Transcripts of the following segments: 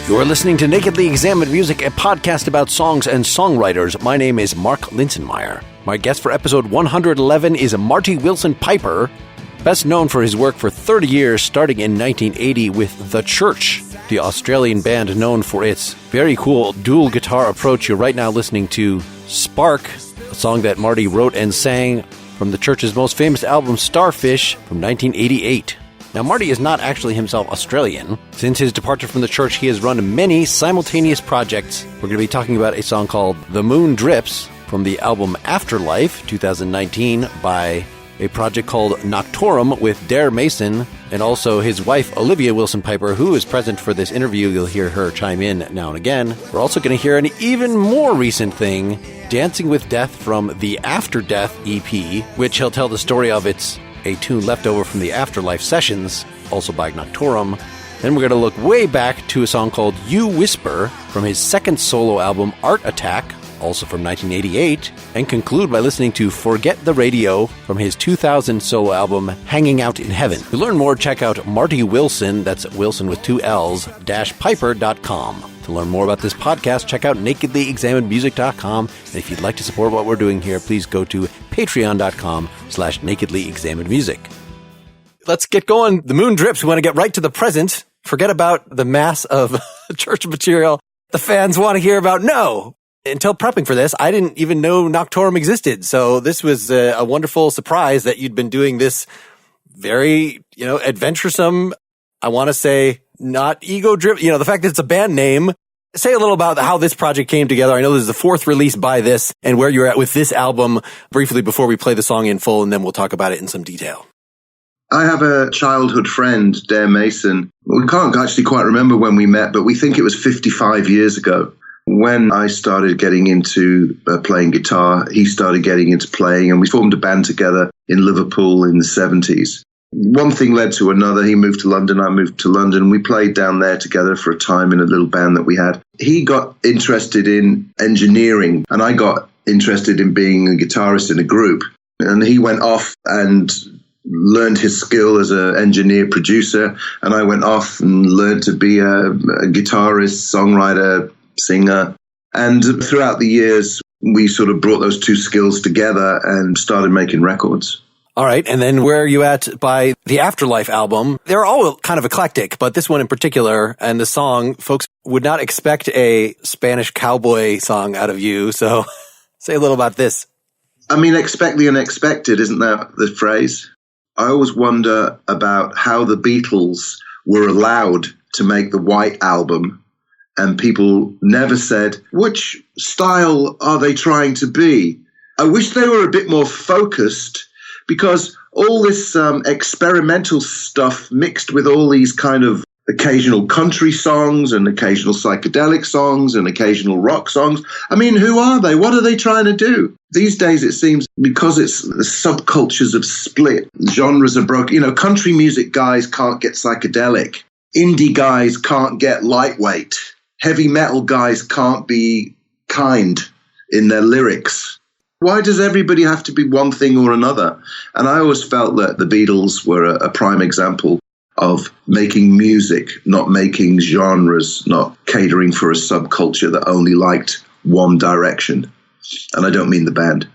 You're listening to Nakedly Examined Music, a podcast about songs and songwriters. My name is Mark Linsenmeyer. My guest for episode 111 is Marty Willson-Piper, best known for his work for 30 years, starting in 1980 with The Church, the Australian band known for its very cool dual guitar approach. You're right now listening to Spark, a song that Marty wrote and sang from The Church's most famous album, Starfish, from 1988. Now, Marty is not actually himself Australian. Since his departure from The Church, he has run many simultaneous projects. We're going to be talking about a song called The Moon Drips from the album Afterlife, 2019, by a project called Noctorum with Dare Mason, and also his wife, Olivia Willson-Piper, who is present for this interview. You'll hear her chime in now and again. We're also going to hear an even more recent thing, Dancing with Death from the Afterdeath EP, which he'll tell the story of. It's a tune left over from the Afterlife sessions, also by Noctorum. Then we're going to look way back to a song called You Whisper from his second solo album, Art Attack, also from 1988, and conclude by listening to Forget the Radio from his 2000 solo album, Hanging Out in Heaven. To learn more, check out Marty Willson, that's Wilson with two L's, -piper.com. To learn more about this podcast, check out nakedlyexaminedmusic.com. And if you'd like to support what we're doing here, please go to patreon.com/nakedlyexaminedmusic. Let's get going. The moon drips. We want to get right to the present. Forget about the mass of church material the fans want to hear about. No. Until prepping for this, I didn't even know Noctorum existed. So this was a wonderful surprise that you'd been doing this very, adventuresome, I want to say, not ego-driven, the fact that it's a band name. Say a little about how this project came together. I know this is the fourth release by this, and where you're at with this album briefly before we play the song in full, and then we'll talk about it in some detail. I have a childhood friend, Dare Mason. We can't actually quite remember when we met, but we think it was 55 years ago. When I started getting into playing guitar, he started getting into playing, and we formed a band together in Liverpool in the 70s. One thing led to another. He moved to London, I moved to London. We played down there together for a time in a little band that we had. He got interested in engineering, and I got interested in being a guitarist in a group. And he went off and learned his skill as an engineer producer, and I went off and learned to be a guitarist, songwriter, singer. And throughout the years, we sort of brought those two skills together and started making records. All right. And then where are you at by the Afterlife album? They're all kind of eclectic, but this one in particular, and the song, folks would not expect a Spanish cowboy song out of you. So say a little about this. I mean, expect the unexpected, isn't that the phrase? I always wonder about how the Beatles were allowed to make the White Album, and people never said, which style are they trying to be? I wish they were a bit more focused, because all this experimental stuff mixed with all these kind of occasional country songs and occasional psychedelic songs and occasional rock songs. I mean, who are they? What are they trying to do? These days, it seems, because it's the subcultures have split, genres are broken. Country music guys can't get psychedelic. Indie guys can't get lightweight. Heavy metal guys can't be kind in their lyrics. Why does everybody have to be one thing or another? And I always felt that the Beatles were a prime example of making music, not making genres, not catering for a subculture that only liked one direction. And I don't mean the band.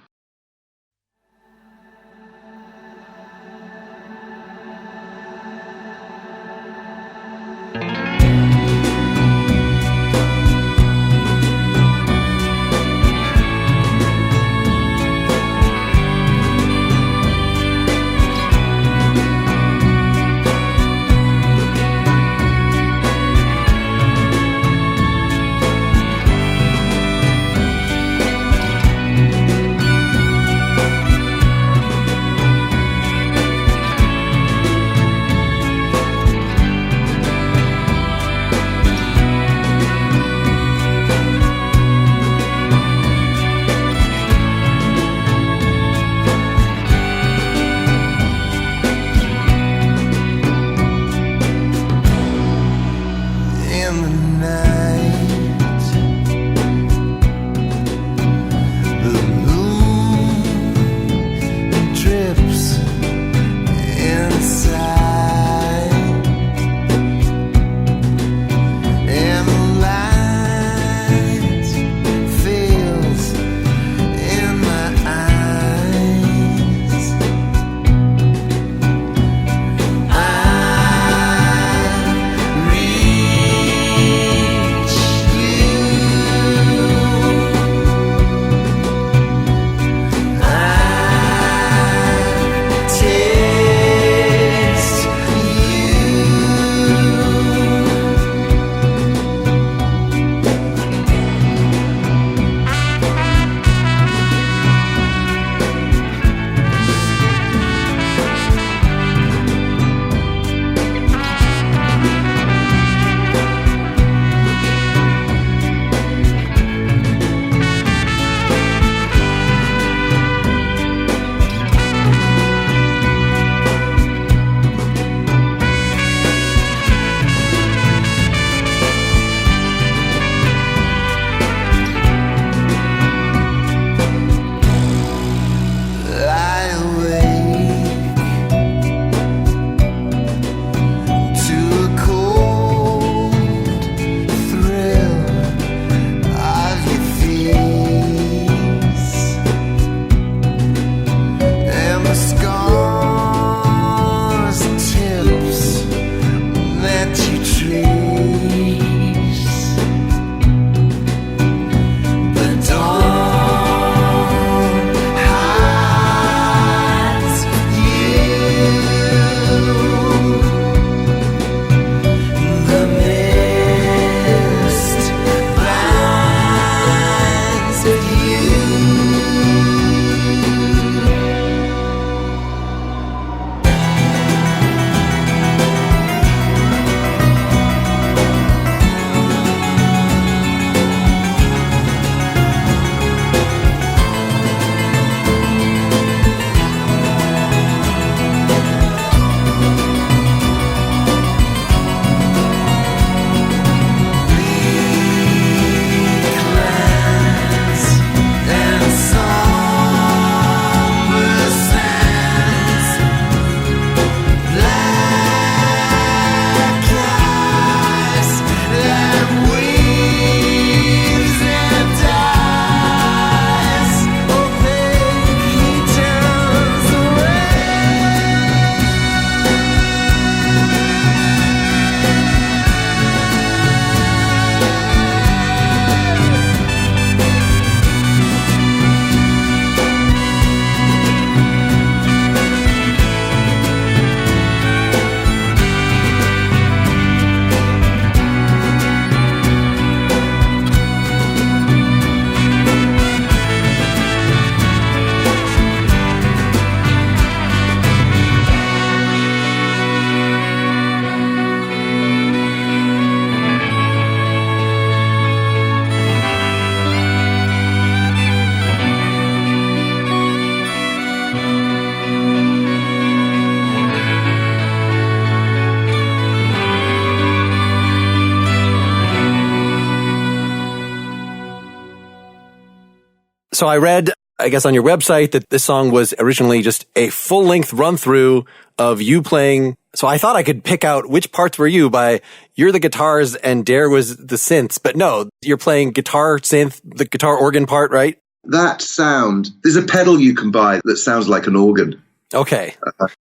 So I read, I guess on your website, that this song was originally just a full-length run-through of you playing. So I thought I could pick out which parts were you by you're the guitars and Dare was the synths. But no, you're playing guitar, synth, the guitar organ part, right? That sound, there's a pedal you can buy that sounds like an organ. Okay.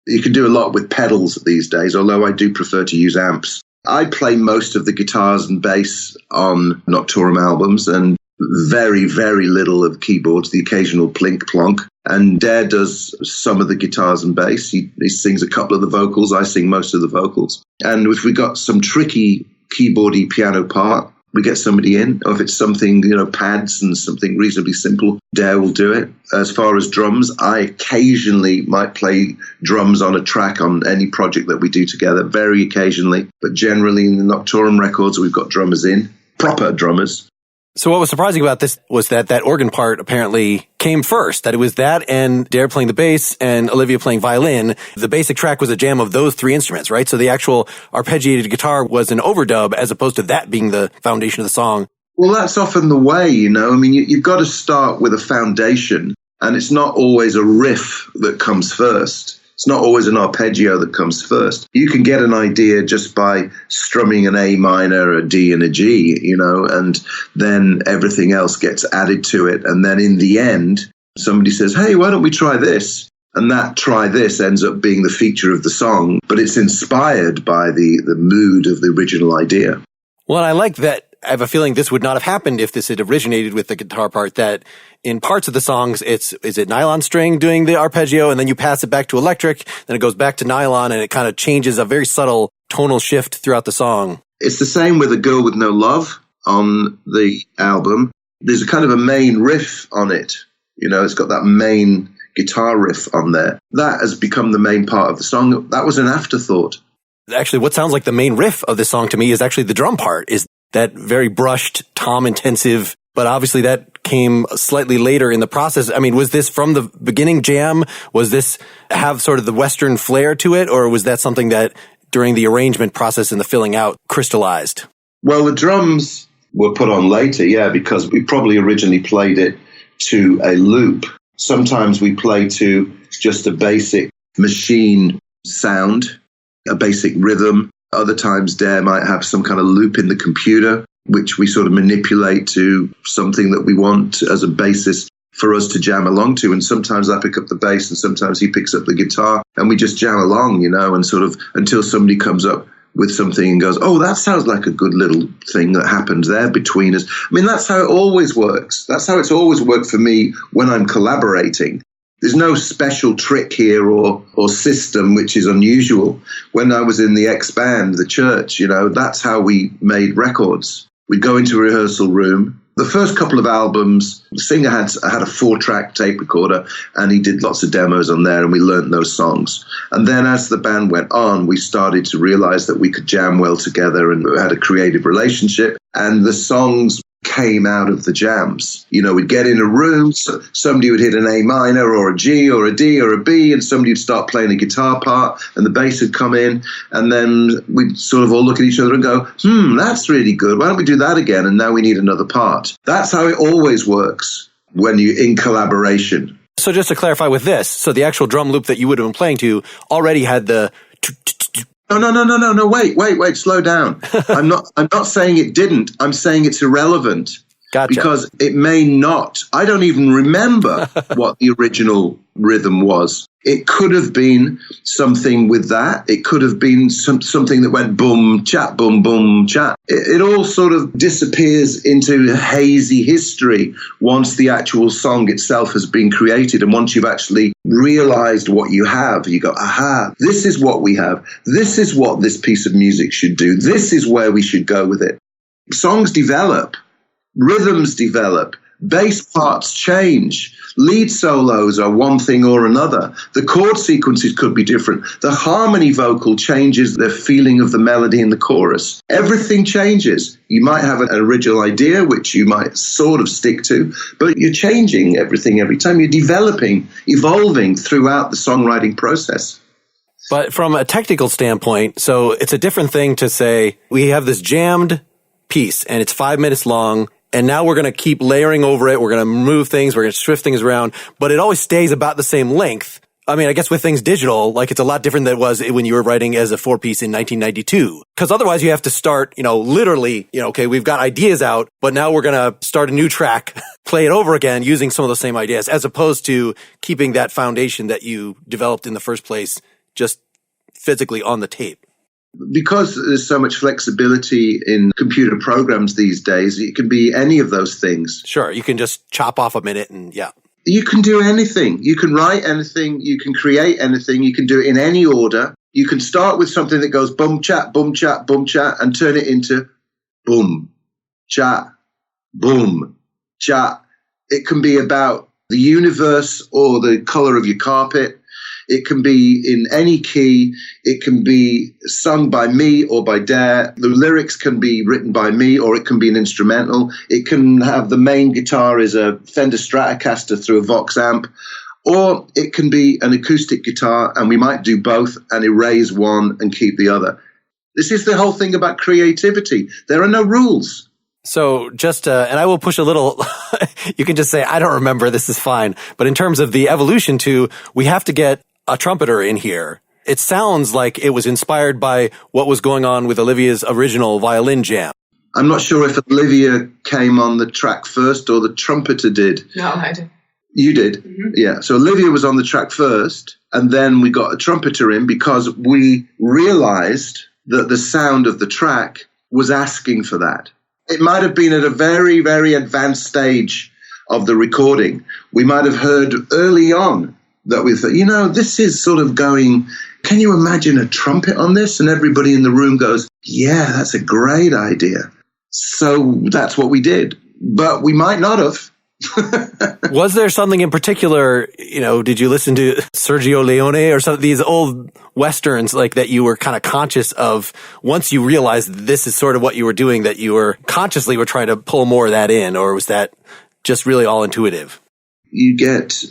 You can do a lot with pedals these days, although I do prefer to use amps. I play most of the guitars and bass on Noctorum albums and very, very little of keyboards, the occasional plink plonk. And Dare does some of the guitars and bass. He sings a couple of the vocals. I sing most of the vocals. And if we got some tricky keyboardy piano part, we get somebody in. Or if it's something, pads and something reasonably simple, Dare will do it. As far as drums, I occasionally might play drums on a track on any project that we do together, very occasionally. But generally in the Noctorum records, we've got drummers in, proper drummers. So what was surprising about this was that organ part apparently came first, that it was that and Dare playing the bass and Olivia playing violin. The basic track was a jam of those three instruments, right? So the actual arpeggiated guitar was an overdub as opposed to that being the foundation of the song. Well, that's often the way, you've got to start with a foundation, and it's not always a riff that comes first. It's not always an arpeggio that comes first. You can get an idea just by strumming an A minor, a D, and a G, and then everything else gets added to it. And then in the end, somebody says, hey, why don't we try this? And that try this ends up being the feature of the song, but it's inspired by the mood of the original idea. Well, I like that. I have a feeling this would not have happened if this had originated with the guitar part, that in parts of the songs, is it nylon string doing the arpeggio, and then you pass it back to electric, then it goes back to nylon, and it kind of changes a very subtle tonal shift throughout the song. It's the same with A Girl With No Love on the album. There's a kind of a main riff on it. It's got that main guitar riff on there. That has become the main part of the song. That was an afterthought. Actually, what sounds like the main riff of this song to me is actually the drum part, is that very brushed, tom-intensive, but obviously that came slightly later in the process. I mean, was this from the beginning jam? Was this have sort of the Western flair to it, or was that something that during the arrangement process and the filling out crystallized? Well, the drums were put on later, yeah, because we probably originally played it to a loop. Sometimes we play to just a basic machine sound, a basic rhythm. Other times, Dare might have some kind of loop in the computer, which we sort of manipulate to something that we want as a basis for us to jam along to. And sometimes I pick up the bass and sometimes he picks up the guitar and we just jam along, and sort of until somebody comes up with something and goes, oh, that sounds like a good little thing that happened there between us. I mean, that's how it always works. That's how it's always worked for me when I'm collaborating. There's no special trick here or system which is unusual. When I was in the X-Band, the church, that's how we made records. We'd go into a rehearsal room. The first couple of albums, the singer had a 4-track tape recorder, and he did lots of demos on there, and we learned those songs. And then as the band went on, we started to realize that we could jam well together and had a creative relationship, and the songs came out of the jams. We'd get in a room, so somebody would hit an A minor or a G or a D or a B, and somebody would start playing a guitar part, and the bass would come in, and then we'd sort of all look at each other and go, that's really good. Why don't we do that again? And now we need another part. That's how it always works when you're in collaboration. So just to clarify with this, so the actual drum loop that you would have been playing to already had the... No, wait, slow down. I'm not saying it didn't. I'm saying it's irrelevant. Gotcha. Because it may not. I don't even remember what the original rhythm was. It could have been something with that. It could have been something that went boom, chat, boom, boom, chat. It all sort of disappears into hazy history once the actual song itself has been created. And once you've actually realized what you have, you go, aha, this is what we have. This is what this piece of music should do. This is where we should go with it. Songs develop. Rhythms develop, bass parts change, lead solos are one thing or another, the chord sequences could be different, the harmony vocal changes the feeling of the melody in the chorus. Everything changes. You might have an original idea, which you might sort of stick to, but you're changing everything every time. You're developing, evolving throughout the songwriting process. But from a technical standpoint, so it's a different thing to say, we have this jammed piece, and it's 5 minutes long, and now we're going to keep layering over it. We're going to move things. We're going to shift things around, but it always stays about the same length. I mean, I guess with things digital, like it's a lot different than it was when you were writing as a 4-piece in 1992. Because otherwise you have to start, literally, okay, we've got ideas out, but now we're going to start a new track, play it over again using some of the same ideas, as opposed to keeping that foundation that you developed in the first place just physically on the tape. Because there's so much flexibility in computer programs these days, it can be any of those things. Sure, you can just chop off a minute and yeah. You can do anything. You can write anything. You can create anything. You can do it in any order. You can start with something that goes boom, chat, boom, chat, boom, chat, and turn it into boom, chat, boom, chat. It can be about the universe or the color of your carpet. It can be in any key. It can be sung by me or by Dare. The lyrics can be written by me, or it can be an instrumental. It can have the main guitar is a Fender Stratocaster through a Vox amp, or it can be an acoustic guitar, and we might do both and erase one and keep the other. This is the whole thing about creativity. There are no rules. So just, and I will push a little, you can just say, I don't remember, this is fine. But in terms of the evolution to, we have to get a trumpeter in here. It sounds like it was inspired by what was going on with Olivia's original violin jam. I'm not sure if Olivia came on the track first or the trumpeter did. No, I did. You did? Mm-hmm. Yeah. So Olivia was on the track first, and then we got a trumpeter in because we realized that the sound of the track was asking for that. It might have been at a very, very advanced stage of the recording. We might have heard early on that we thought, this is sort of going, can you imagine a trumpet on this? And everybody in the room goes, yeah, that's a great idea. So that's what we did. But we might not have. Was there something in particular, did you listen to Sergio Leone or some of these old Westerns like that you were kind of conscious of once you realized this is sort of what you were doing, that you were consciously were trying to pull more of that in, or was that just really all intuitive? You get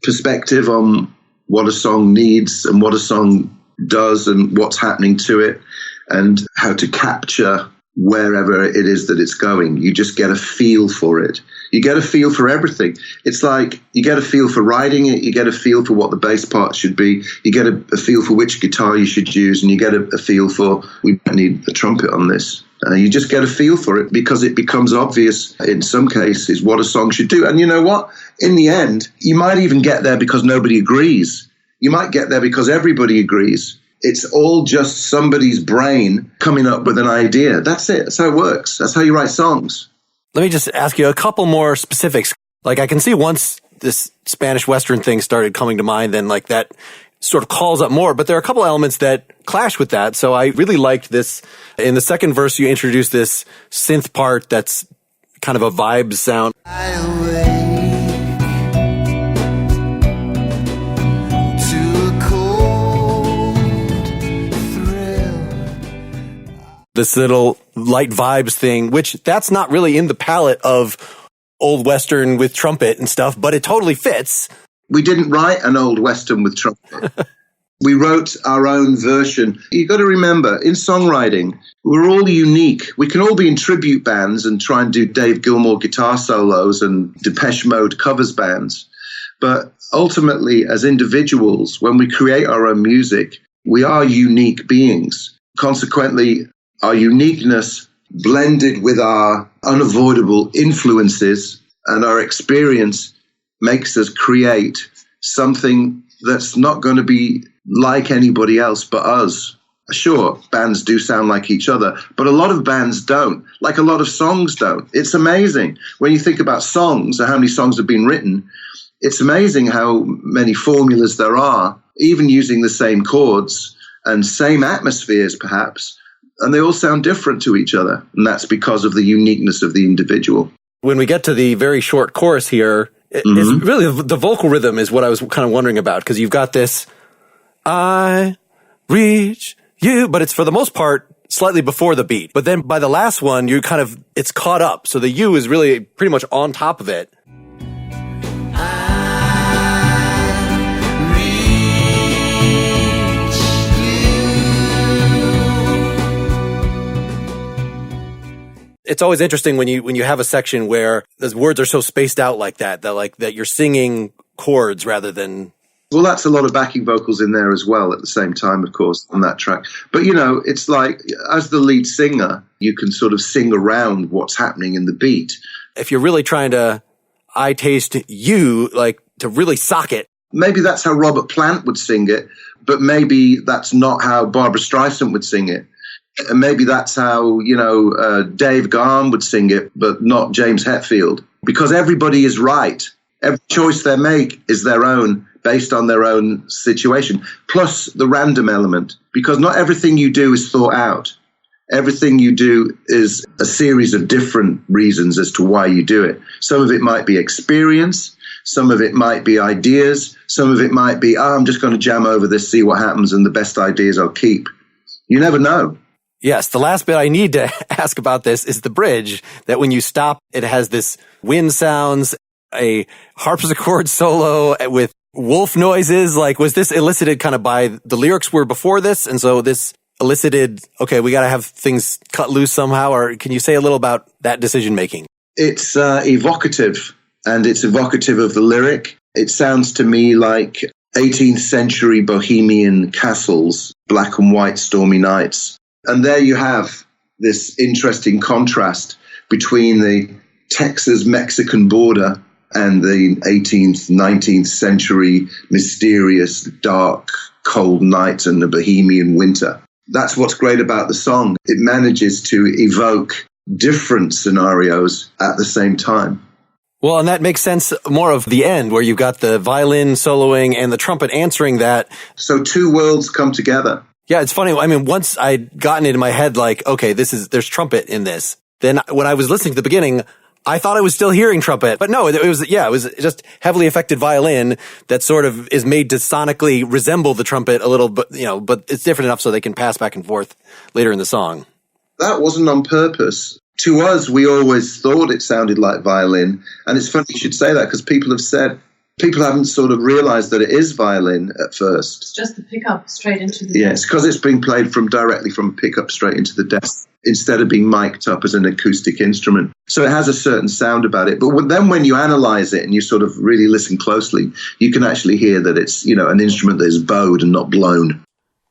perspective on what a song needs and what a song does and what's happening to it and how to capture wherever it is that it's going. You just get a feel for it. You get a feel for everything. It's like you get a feel for writing it. You get a feel for what the bass part should be. You get a feel for which guitar you should use. And you get a feel for, we need a trumpet on this. You just get a feel for it because it becomes obvious in some cases what a song should do. And you know what? In the end, you might even get there because nobody agrees. You might get there because everybody agrees. It's all just somebody's brain coming up with an idea. That's it. That's how it works. That's how you write songs. Let me just ask you a couple more specifics. Like I can see once this Spanish Western thing started coming to mind, then like that sort of calls up more, but there are a couple elements that clash with that. So I really liked this. In the second verse, you introduced this synth part that's kind of a vibe sound. This little light vibes thing, which that's not really in the palette of old Western with trumpet and stuff, but it totally fits. We didn't write an old Western with trumpet. We wrote our own version. You got to remember, in songwriting, we're all unique. We can all be in tribute bands and try and do Dave Gilmour guitar solos and Depeche Mode covers bands. But ultimately, as individuals, when we create our own music, we are unique beings. Consequently, our uniqueness blended with our unavoidable influences and our experience makes us create something that's not going to be like anybody else but us. Sure, bands do sound like each other, but a lot of bands don't, like a lot of songs don't. It's amazing. When you think about songs and how many songs have been written, it's amazing how many formulas there are, even using the same chords and same atmospheres perhaps, and they all sound different to each other. And that's because of the uniqueness of the individual. When we get to the very short chorus here, it's really the vocal rhythm is what I was kind of wondering about, because you've got this, I reach you, but it's for the most part slightly before the beat. But then by the last one, it's caught up. So the you is really pretty much on top of it. It's always interesting when you have a section where the words are so spaced out like that you're singing chords rather than. Well, that's a lot of backing vocals in there as well at the same time, of course, on that track. But, it's like, as the lead singer, you can sort of sing around what's happening in the beat. If you're really trying to I taste you, like to really sock it. Maybe that's how Robert Plant would sing it, but maybe that's not how Barbra Streisand would sing it. And maybe that's how, Dave Gahan would sing it, but not James Hetfield. Because everybody is right. Every choice they make is their own, based on their own situation. Plus the random element, because not everything you do is thought out. Everything you do is a series of different reasons as to why you do it. Some of it might be experience. Some of it might be ideas. Some of it might be, I'm just going to jam over this, see what happens, and the best ideas I'll keep. You never know. Yes, the last bit I need to ask about this is the bridge, that when you stop, it has this wind sounds, a harpsichord solo with wolf noises. Like, was this elicited kind of by the lyrics were before this? And so this elicited, okay, we got to have things cut loose somehow, or can you say a little about that decision making? It's evocative, and it's evocative of the lyric. It sounds to me like 18th century bohemian castles, black and white stormy nights. And there you have this interesting contrast between the Texas-Mexican border and the 18th, 19th century mysterious, dark, cold night and the bohemian winter. That's what's great about the song. It manages to evoke different scenarios at the same time. Well, and that makes sense more of the end, where you've got the violin soloing and the trumpet answering that. So two worlds come together. Yeah, it's funny. I mean, once I'd gotten it in my head, like, okay, there's trumpet in this. Then when I was listening to the beginning, I thought I was still hearing trumpet, but no, it was just heavily affected violin that sort of is made to sonically resemble the trumpet a little, but it's different enough so they can pass back and forth later in the song. That wasn't on purpose. To us, we always thought it sounded like violin. And it's funny you should say that, because people haven't sort of realized that it is violin at first. It's just the pickup straight into the desk. Yes, because it's being played directly from pickup straight into the desk, instead of being mic'd up as an acoustic instrument. So it has a certain sound about it. But then when you analyze it and you sort of really listen closely, you can actually hear that it's, an instrument that is bowed and not blown.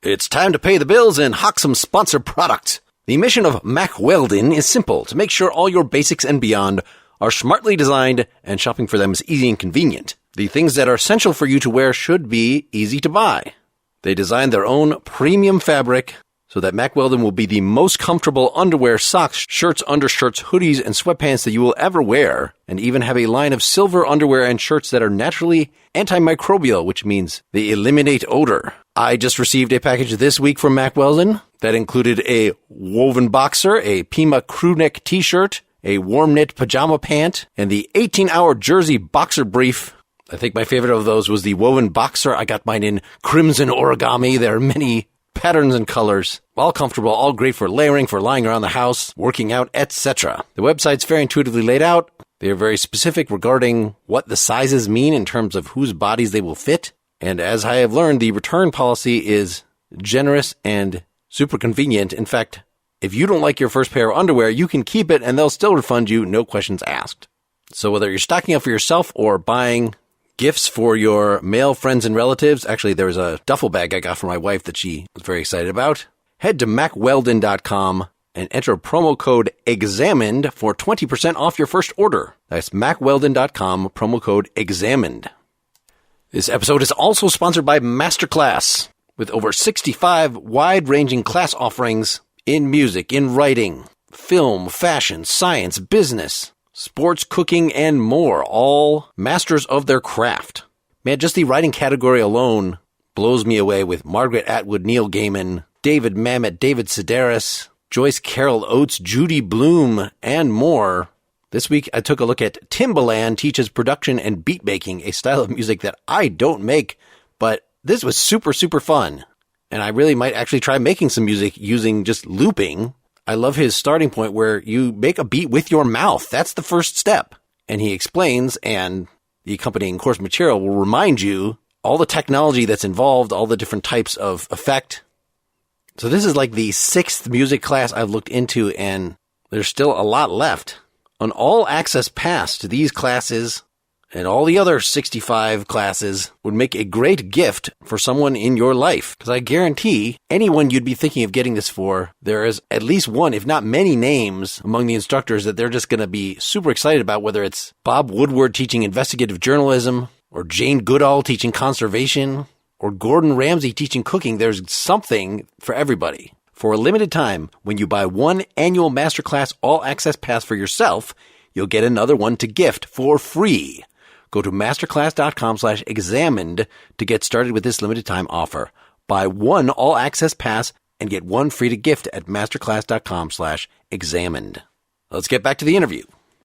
It's time to pay the bills and hawk some sponsored product. The mission of Mack Weldon is simple: to make sure all your basics and beyond are smartly designed and shopping for them is easy and convenient. The things that are essential for you to wear should be easy to buy. They designed their own premium fabric so that Mack Weldon will be the most comfortable underwear, socks, shirts, undershirts, hoodies, and sweatpants that you will ever wear, and even have a line of silver underwear and shirts that are naturally antimicrobial, which means they eliminate odor. I just received a package this week from Mack Weldon that included a woven boxer, a Pima crewneck t-shirt, a warm knit pajama pant, and the 18-hour jersey boxer brief. I think my favorite of those was the woven boxer. I got mine in crimson origami. There are many patterns and colors. All comfortable, all great for layering, for lying around the house, working out, etc. The website's very intuitively laid out. They are very specific regarding what the sizes mean in terms of whose bodies they will fit. And as I have learned, the return policy is generous and super convenient. In fact, if you don't like your first pair of underwear, you can keep it and they'll still refund you, no questions asked. So whether you're stocking up for yourself or buying gifts for your male friends and relatives, actually there was a duffel bag I got for my wife that she was very excited about, head to MackWeldon.com and enter promo code EXAMINED for 20% off your first order. That's MackWeldon.com, promo code EXAMINED. This episode is also sponsored by Masterclass, with over 65 wide-ranging class offerings in music, in writing, film, fashion, science, business, sports, cooking, and more, all masters of their craft. Man, just the writing category alone blows me away, with Margaret Atwood, Neil Gaiman, David Mamet, David Sedaris, Joyce Carol Oates, Judy Blume, and more. This week, I took a look at Timbaland teaches production and beat making, a style of music that I don't make, but this was super, super fun. And I really might actually try making some music using just looping. I love his starting point where you make a beat with your mouth. That's the first step. And he explains, and the accompanying course material will remind you all the technology that's involved, all the different types of effect. So this is like the 6th music class I've looked into, and There's still a lot left. An all-access pass to these classes and all the other 65 classes would make a great gift for someone in your life. Because I guarantee anyone you'd be thinking of getting this for, there is at least one, if not many names among the instructors that they're just going to be super excited about, whether it's Bob Woodward teaching investigative journalism, or Jane Goodall teaching conservation, or Gordon Ramsay teaching cooking. There's something for everybody. For a limited time, when you buy one annual Masterclass All-Access Pass for yourself, you'll get another one to gift for free. Go to masterclass.com/examined to get started with this limited time offer. Buy one all-access pass and get one free to gift at masterclass.com/examined. Let's get back to the interview.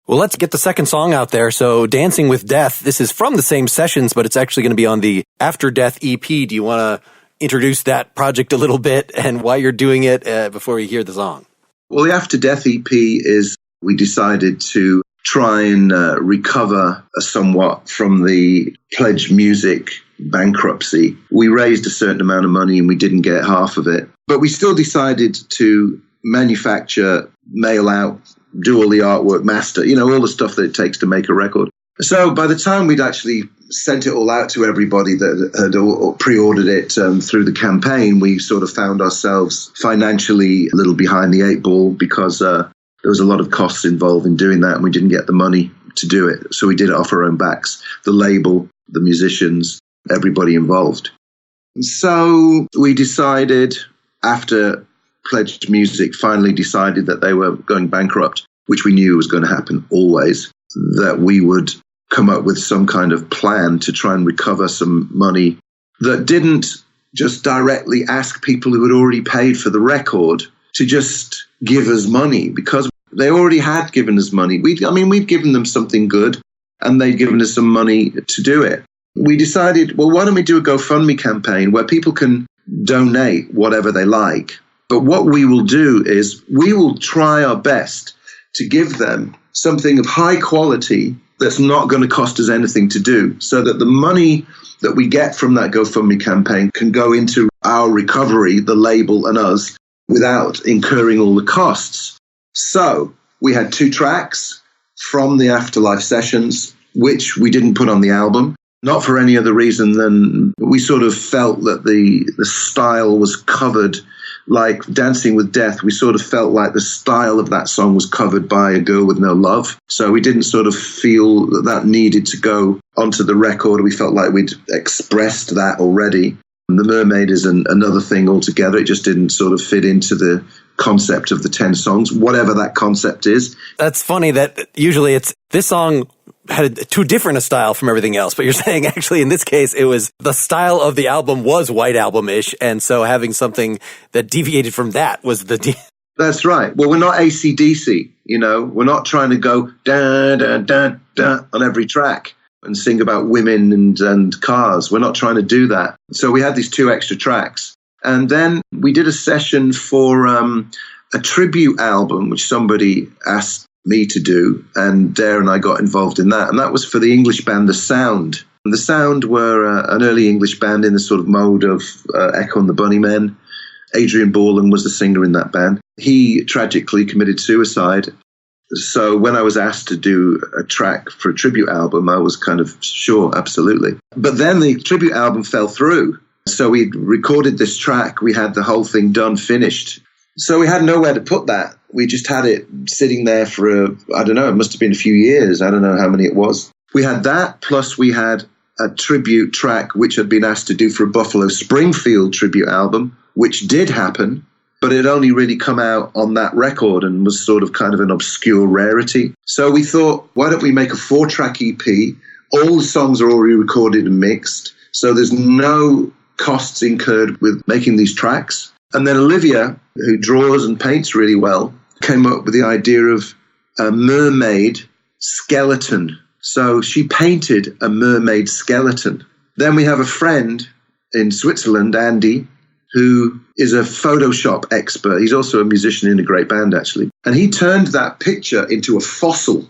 Well, let's get the second song out there. So Dancing with Death, this is from the same sessions, but it's actually going to be on the Afterdeath EP. Do you want to introduce that project a little bit and why you're doing it before we hear the song? Well, the Afterdeath EP is, we decided to try and recover somewhat from the Pledge Music bankruptcy. We raised a certain amount of money and we didn't get half of it. But we still decided to manufacture, mail out, do all the artwork, master, all the stuff that it takes to make a record. So by the time we'd actually sent it all out to everybody that had pre-ordered it through the campaign, we sort of found ourselves financially a little behind the eight ball because there was a lot of costs involved in doing that, and we didn't get the money to do it. So we did it off our own backs, the label, the musicians, everybody involved. So we decided, after Pledged Music finally decided that they were going bankrupt, which we knew was going to happen always, that we would come up with some kind of plan to try and recover some money that didn't just directly ask people who had already paid for the record to just give us money, because they already had given us money. We'd given them something good, and they'd given us some money to do it. We decided, well, why don't we do a GoFundMe campaign where people can donate whatever they like? But what we will do is we will try our best to give them something of high quality that's not going to cost us anything to do, so that the money that we get from that GoFundMe campaign can go into our recovery, the label and us, without incurring all the costs. So we had 2 tracks from the Afterlife sessions, which we didn't put on the album, not for any other reason than we sort of felt that the style was covered. Like Dancing with Death, we sort of felt like the style of that song was covered by A Girl With No Love. So we didn't sort of feel that needed to go onto the record. We felt like we'd expressed that already. The Mermaid is another thing altogether. It just didn't sort of fit into the concept of the 10 songs, whatever that concept is. That's funny that usually this song had too different a style from everything else, but you're saying actually in this case it was the style of the album was White Album-ish, and so having something that deviated from that was That's right. Well, we're not AC/DC, we're not trying to go da da da da on every track and sing about women and cars. We're not trying to do that. So we had these 2 extra tracks. And then we did a session for a tribute album, which somebody asked me to do, and Dare and I got involved in that. And that was for the English band The Sound. And The Sound were an early English band in the sort of mode of Echo and the Bunnymen. Adrian Borland was the singer in that band. He tragically committed suicide. So when I was asked to do a track for a tribute album, I was kind of sure, absolutely. But then the tribute album fell through. So we recorded this track. We had the whole thing done, finished. So we had nowhere to put that. We just had it sitting there for, I don't know, it must have been a few years. I don't know how many it was. We had that, plus we had a tribute track, which had been asked to do for a Buffalo Springfield tribute album, which did happen, but it only really come out on that record and was sort of kind of an obscure rarity. So we thought, why don't we make a 4-track EP? All the songs are already recorded and mixed, so there's no costs incurred with making these tracks. And then Olivia, who draws and paints really well, came up with the idea of a mermaid skeleton. So she painted a mermaid skeleton. Then we have a friend in Switzerland, Andy, who is a Photoshop expert. He's also a musician in a great band, actually. And he turned that picture into a fossil.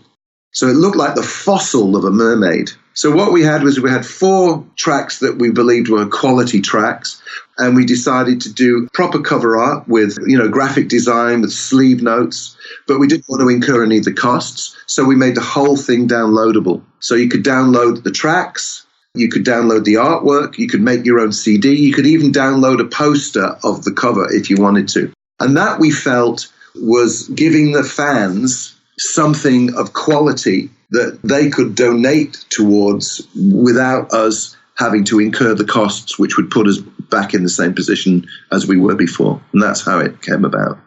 So it looked like the fossil of a mermaid. So what we had was we had 4 tracks that we believed were quality tracks. And we decided to do proper cover art with, graphic design, with sleeve notes, but we didn't want to incur any of the costs. So we made the whole thing downloadable. So you could download the tracks, you could download the artwork, you could make your own CD, you could even download a poster of the cover if you wanted to. And that we felt was giving the fans something of quality that they could donate towards without us having to incur the costs, which would put us back in the same position as we were before. And that's how it came about.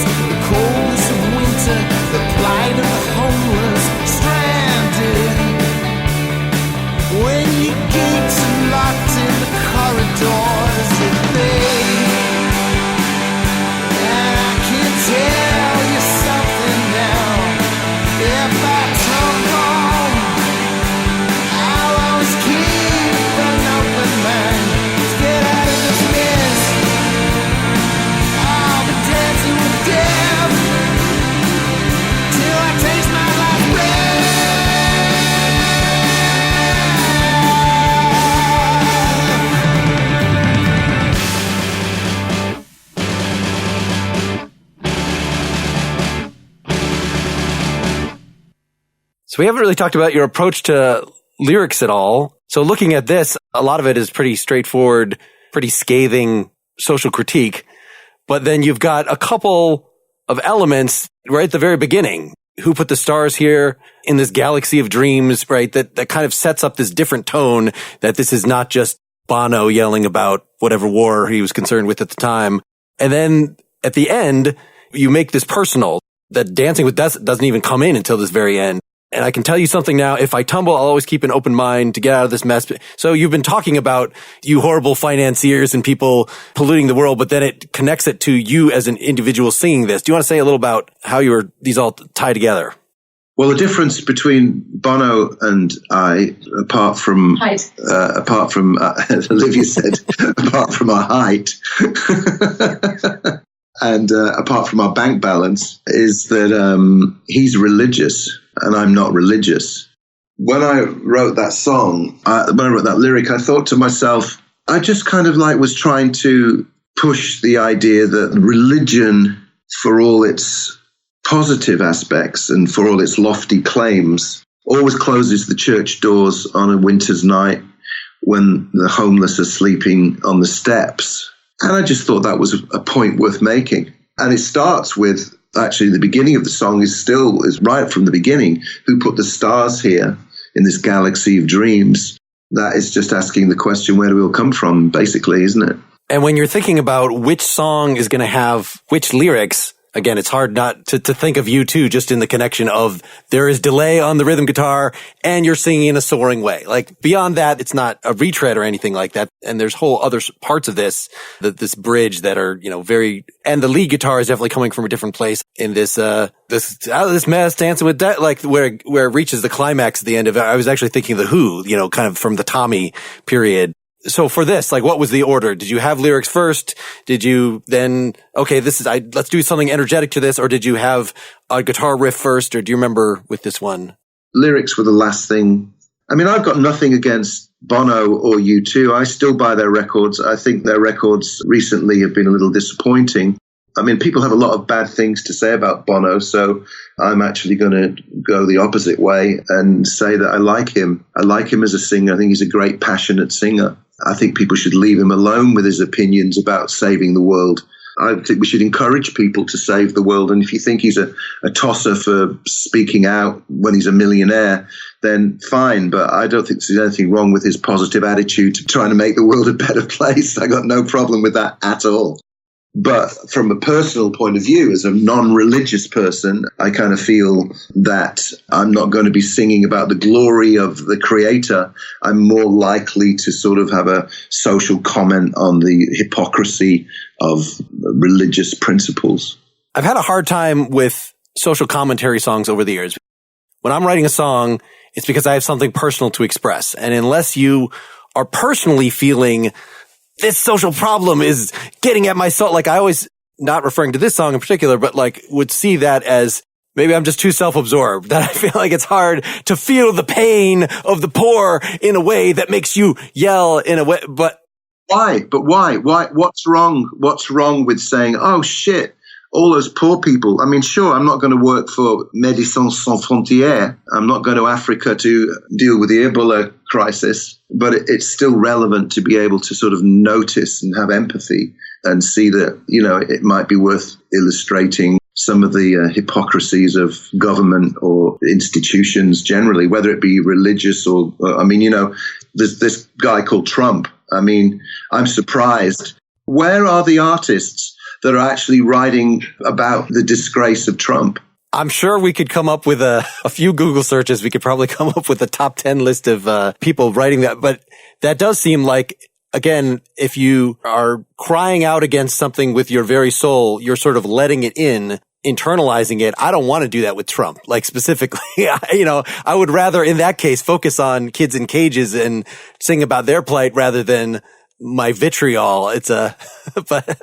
The coldness of winter, the plight of the homeless, strength. So we haven't really talked about your approach to lyrics at all. So looking at this, a lot of it is pretty straightforward, pretty scathing social critique. But then you've got a couple of elements right at the very beginning. Who put the stars here in this galaxy of dreams, right? That kind of sets up this different tone that this is not just Bono yelling about whatever war he was concerned with at the time. And then at the end, you make this personal. That Dancing with Death doesn't even come in until this very end. And I can tell you something now, if I tumble, I'll always keep an open mind to get out of this mess. So you've been talking about you horrible financiers and people polluting the world, but then it connects it to you as an individual singing this. Do you want to say a little about how these all tie together? Well, the difference between Bono and I, apart from Olivia said, apart from our height, and apart from our bank balance, is that he's religious and I'm not religious. When I wrote that song, when I wrote that lyric, I thought to myself, I just kind of was trying to push the idea that religion, for all its positive aspects and for all its lofty claims, always closes the church doors on a winter's night when the homeless are sleeping on the steps. And I just thought that was a point worth making. And it starts with, actually, the beginning of the song is right from the beginning. Who put the stars here in this galaxy of dreams? That is just asking the question, where do we all come from, basically, isn't it? And when you're thinking about which song is going to have which lyrics, again, it's hard not to think of you too, just in the connection of there is delay on the rhythm guitar and you're singing in a soaring way. Like beyond that, it's not a retread or anything like that. And there's whole other parts of this bridge that are, very, and the lead guitar is definitely coming from a different place in this, out of this mess, dancing with that, like where it reaches the climax at the end of it. I was actually thinking the Who, kind of from the Tommy period. So for this, what was the order? Did you have lyrics first? Did you then, okay, let's do something energetic to this, or did you have a guitar riff first, or do you remember with this one? Lyrics were the last thing. I mean, I've got nothing against Bono or U2. I still buy their records. I think their records recently have been a little disappointing. I mean, people have a lot of bad things to say about Bono, so I'm actually going to go the opposite way and say that I like him. I like him as a singer. I think he's a great, passionate singer. I think people should leave him alone with his opinions about saving the world. I think we should encourage people to save the world. And if you think he's a tosser for speaking out when he's a millionaire, then fine. But I don't think there's anything wrong with his positive attitude to trying to make the world a better place. I got no problem with that at all. But from a personal point of view, as a non-religious person, I kind of feel that I'm not going to be singing about the glory of the Creator. I'm more likely to sort of have a social comment on the hypocrisy of religious principles. I've had a hard time with social commentary songs over the years. When I'm writing a song, it's because I have something personal to express. And unless you are personally feeling this social problem is getting at my soul. I always, not referring to this song in particular, but would see that as maybe I'm just too self-absorbed, that I feel like it's hard to feel the pain of the poor in a way that makes you yell in a way. But why? What's wrong? What's wrong with saying, oh shit, all those poor people? I mean, sure, I'm not going to work for Médecins Sans Frontières. I'm not going to Africa to deal with the Ebola crisis, but it's still relevant to be able to sort of notice and have empathy and see that, it might be worth illustrating some of the hypocrisies of government or institutions generally, whether it be religious or, there's this guy called Trump. I mean, I'm surprised. Where are the artists that are actually writing about the disgrace of Trump? I'm sure we could come up with a few Google searches. We could probably come up with a top 10 list of people writing that. But that does seem like, again, if you are crying out against something with your very soul, you're sort of letting it in, internalizing it. I don't want to do that with Trump, specifically. I would rather, in that case, focus on kids in cages and sing about their plight rather than my vitriol. But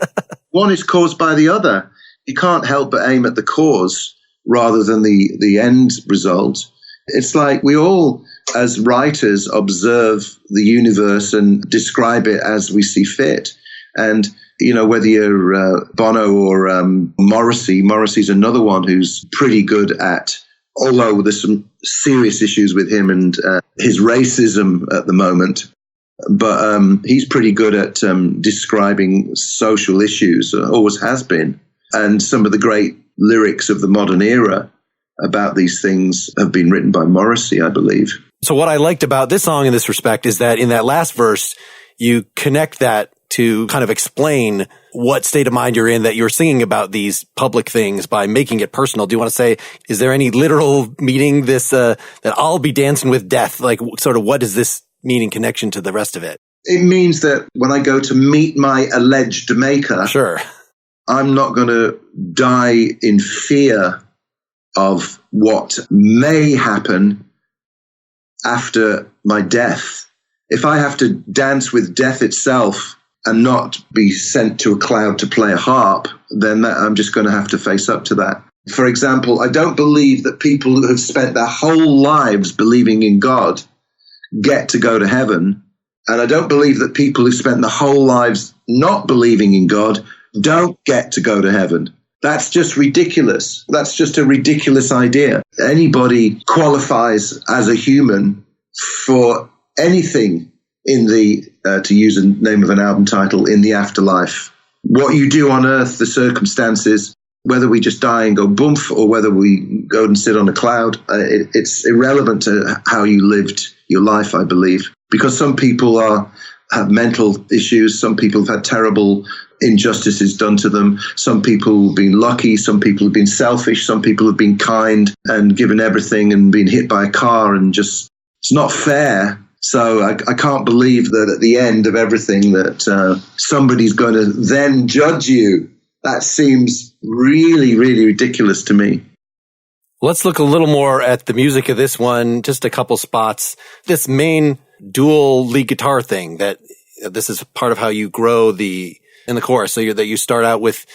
one is caused by the other. You can't help but aim at the cause rather than the end result. It's like we all, as writers, observe the universe and describe it as we see fit. And, whether you're Bono or Morrissey's another one who's pretty good at although there's some serious issues with him and his racism at the moment. But he's pretty good at describing social issues, always has been. And some of the great lyrics of the modern era about these things have been written by Morrissey, I believe. So what I liked about this song in this respect is that in that last verse, you connect that to kind of explain what state of mind you're in, that you're singing about these public things by making it personal. Do you want to say, is there any literal meaning this, that I'll be dancing with death? Like, sort of, what does this mean in connection to the rest of it? It means that when I go to meet my alleged maker, sure, I'm not going to die in fear of what may happen after my death. If I have to dance with death itself and not be sent to a cloud to play a harp, then I'm just going to have to face up to that. For example, I don't believe that people who have spent their whole lives believing in God get to go to heaven. And I don't believe that people who spent their whole lives not believing in God don't get to go to heaven. That's just ridiculous. That's just a ridiculous idea. Anybody qualifies as a human for anything in the, to use the name of an album title, in the afterlife. What you do on earth, the circumstances, whether we just die and go boomf or whether we go and sit on a cloud, it's irrelevant to how you lived your life, I believe. Because some people have mental issues, some people have had terrible injustices done to them, some people have been lucky, some people have been selfish, some people have been kind and given everything and been hit by a car and just, it's not fair. So I can't believe that at the end of everything that somebody's going to then judge you. That seems really, really ridiculous to me. Let's look a little more at the music of this one, just a couple spots. This main dual lead guitar thing, that this is part of how you grow in the chorus. So that you start out with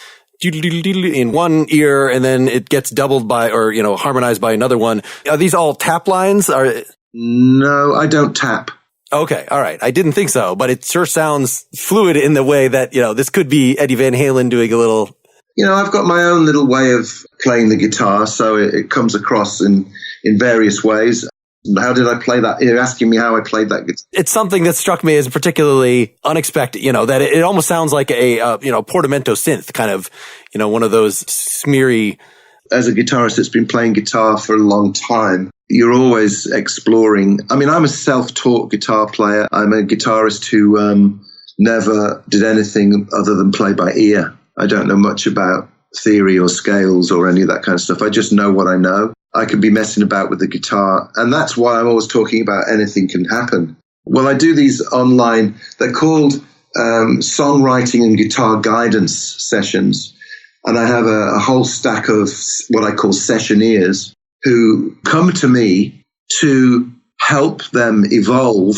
in one ear and then it gets doubled by, or, harmonized by another one. Are these all tap lines? No, I don't tap. Okay. All right. I didn't think so, but it sure sounds fluid in the way that, this could be Eddie Van Halen doing a little. I've got my own little way of playing the guitar, so it comes across in various ways. How did I play that? You're asking me how I played that guitar. It's something that struck me as particularly unexpected, that it almost sounds like a, portamento synth, kind of, one of those smeary. As a guitarist that's been playing guitar for a long time, you're always exploring. I mean, I'm a self-taught guitar player. I'm a guitarist who never did anything other than play by ear. I don't know much about theory or scales or any of that kind of stuff. I just know what I know. I could be messing about with the guitar, and that's why I'm always talking about anything can happen. Well, I do these online. They're called songwriting and guitar guidance sessions, and I have a whole stack of what I call sessioneers who come to me to help them evolve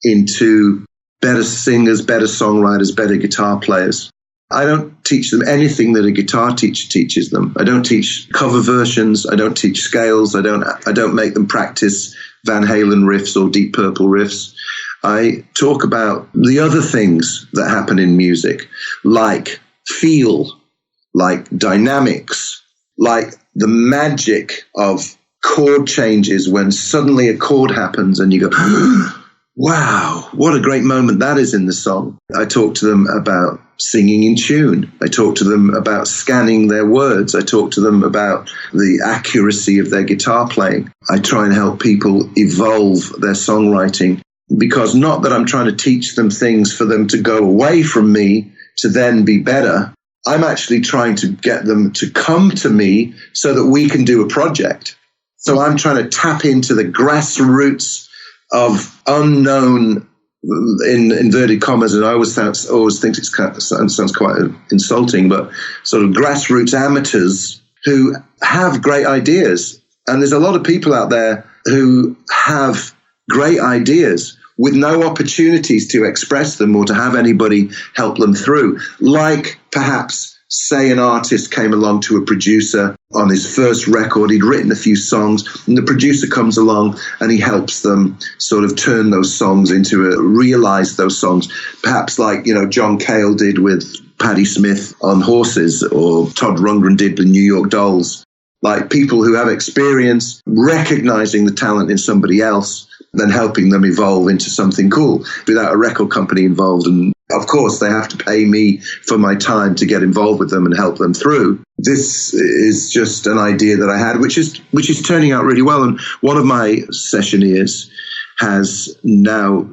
into better singers, better songwriters, better guitar players. I don't teach them anything that a guitar teacher teaches them. I don't teach cover versions. I don't teach scales. I don't make them practice Van Halen riffs or Deep Purple riffs. I talk about the other things that happen in music, like feel, like dynamics, like the magic of chord changes when suddenly a chord happens and you go, wow, what a great moment that is in the song. I talk to them about singing in tune. I talk to them about scanning their words. I talk to them about the accuracy of their guitar playing. I try and help people evolve their songwriting, because not that I'm trying to teach them things for them to go away from me to then be better. I'm actually trying to get them to come to me so that we can do a project. So I'm trying to tap into the grassroots of unknown, in inverted commas, and I always think it sounds quite insulting, but sort of grassroots amateurs who have great ideas. And there's a lot of people out there who have great ideas with no opportunities to express them or to have anybody help them through. Like perhaps, say, an artist came along to a producer on his first record. He'd written a few songs, and the producer comes along and he helps them sort of turn those songs realize those songs. Perhaps like, John Cale did with Patti Smith on Horses, or Todd Rundgren did with New York Dolls. like people who have experience recognizing the talent in somebody else, then helping them evolve into something cool without a record company involved. And of course, they have to pay me for my time to get involved with them and help them through. This is just an idea that I had, which is turning out really well. And one of my sessioneers has now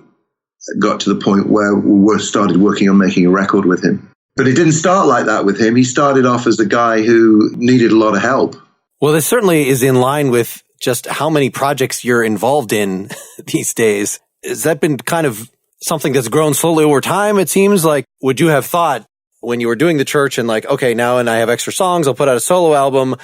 got to the point where we started working on making a record with him. But it didn't start like that with him. He started off as a guy who needed a lot of help. Well, this certainly is in line with just how many projects you're involved in these days. Has that been kind of something that's grown slowly over time, it seems? Like, would you have thought when you were doing the church and like, okay, now and I have extra songs, I'll put out a solo album,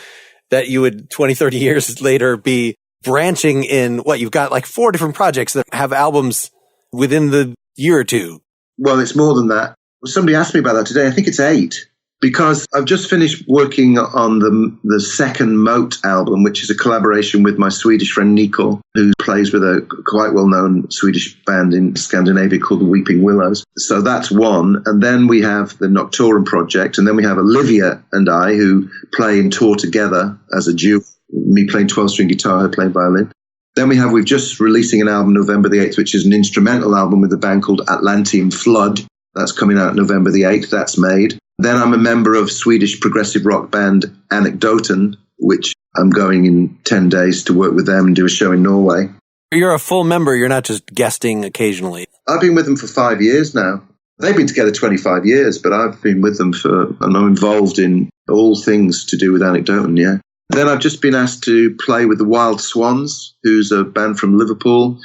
that you would 20, 30 years later be branching in what? You've got like 4 different projects that have albums within the year or two. Well, it's more than that. Somebody asked me about that today. I think it's 8. Because I've just finished working on the second Moat album, which is a collaboration with my Swedish friend Nicole, who plays with a quite well-known Swedish band in Scandinavia called the Weeping Willows. So that's one. And then we have the Noctorum project. And then we have Olivia and I, who play and tour together as a duo, me playing 12-string guitar, her playing violin. Then we've just releasing an album November the 8th, which is an instrumental album with a band called Atlantean Flood. That's coming out November the 8th. That's made. Then I'm a member of Swedish progressive rock band Anecdoten, which I'm going in 10 days to work with them and do a show in Norway. You're a full member. You're not just guesting occasionally. I've been with them for 5 years now. They've been together 25 years, but I've been with them and I'm involved in all things to do with Anecdoten, yeah. Then I've just been asked to play with the Wild Swans, who's a band from Liverpool.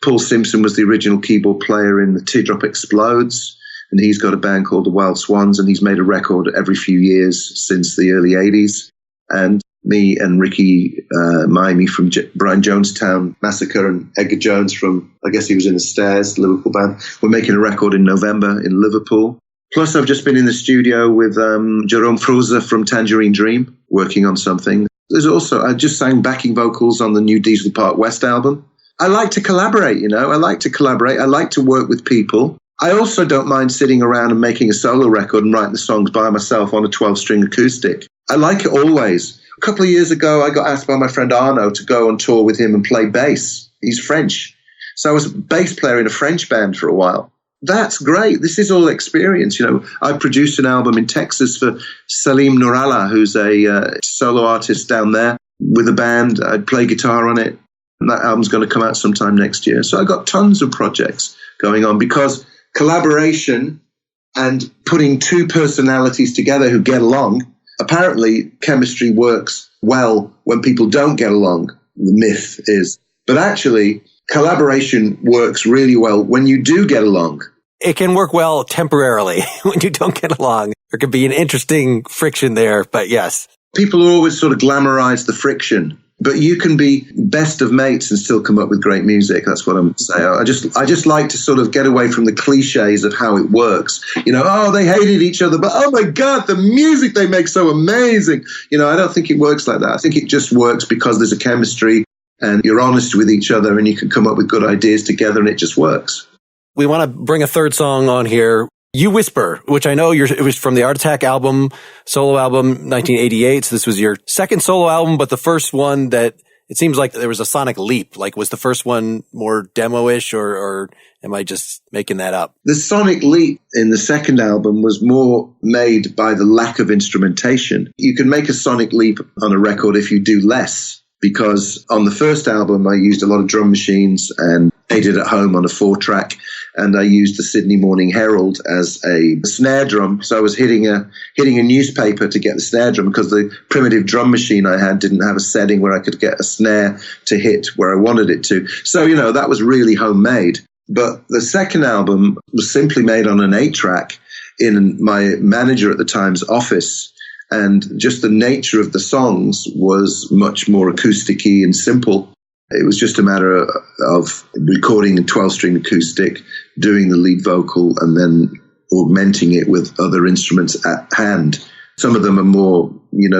Paul Simpson was the original keyboard player in The Teardrop Explodes. And he's got a band called the Wild Swans, and he's made a record every few years since the early 80s. And me and Ricky Maimie from Brian Jonestown Massacre and Edgar Jones from, I guess he was in the Stairs, Liverpool band. We're making a record in November in Liverpool. Plus, I've just been in the studio with Jerome Fruza from Tangerine Dream, working on something. There's also, I just sang backing vocals on the new Diesel Park West album. I like to collaborate, I like to work with people. I also don't mind sitting around and making a solo record and writing the songs by myself on a 12-string acoustic. I like it always. A couple of years ago, I got asked by my friend Arno to go on tour with him and play bass. He's French. So I was a bass player in a French band for a while. That's great. This is all experience. I produced an album in Texas for Salim Nourallah, who's a solo artist down there with a band. I'd play guitar on it. And that album's going to come out sometime next year. So I got tons of projects going on because collaboration and putting 2 personalities together who get along, apparently chemistry works well when people don't get along, the myth is. But actually, collaboration works really well when you do get along. It can work well temporarily when you don't get along. There could be an interesting friction there, but yes. People always sort of glamorize the friction. But you can be best of mates and still come up with great music. That's what I'm saying. I just like to sort of get away from the cliches of how it works. They hated each other, but oh my God, the music they make so amazing. I don't think it works like that. I think it just works because there's a chemistry and you're honest with each other and you can come up with good ideas together and it just works. We want to bring a third song on here. You Whisper, which I know it was from the Art Attack album, solo album, 1988. So this was your second solo album, but the first one that it seems like there was a sonic leap. Like, was the first one more demo-ish or am I just making that up? The sonic leap in the second album was more made by the lack of instrumentation. You can make a sonic leap on a record if you do less. Because on the first album, I used a lot of drum machines and made it at home on a 4-track. And I used the Sydney Morning Herald as a snare drum. So I was hitting a newspaper to get the snare drum because the primitive drum machine I had didn't have a setting where I could get a snare to hit where I wanted it to. So, that was really homemade. But the second album was simply made on an 8-track in my manager at the time's office. And just the nature of the songs was much more acousticy and simple. It was just a matter of recording a 12-string acoustic, doing the lead vocal, and then augmenting it with other instruments at hand. Some of them are more,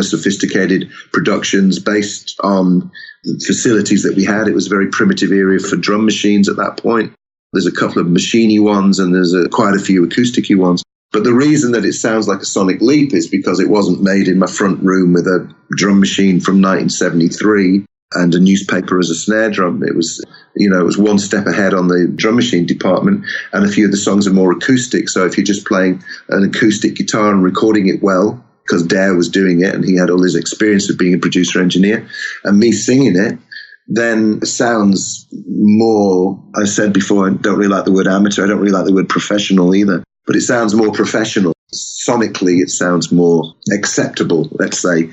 sophisticated productions based on the facilities that we had. It was a very primitive area for drum machines at that point. There's a couple of machiny ones and there's quite a few acousticy ones. But the reason that it sounds like a sonic leap is because it wasn't made in my front room with a drum machine from 1973 and a newspaper as a snare drum. It was, it was one step ahead on the drum machine department, and a few of the songs are more acoustic. So if you're just playing an acoustic guitar and recording it well, because Dare was doing it and he had all his experience of being a producer engineer, and me singing it, then it sounds more, I said before, I don't really like the word amateur, I don't really like the word professional either, but it sounds more professional. Sonically, it sounds more acceptable, let's say,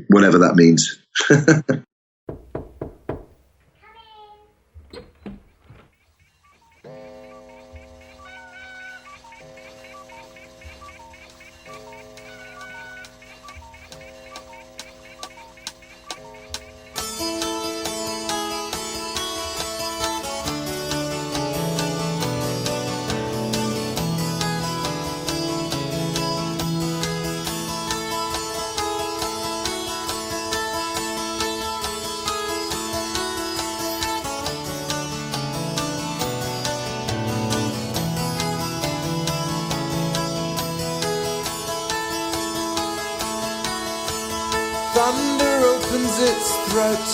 whatever that means. Thunder opens its throat,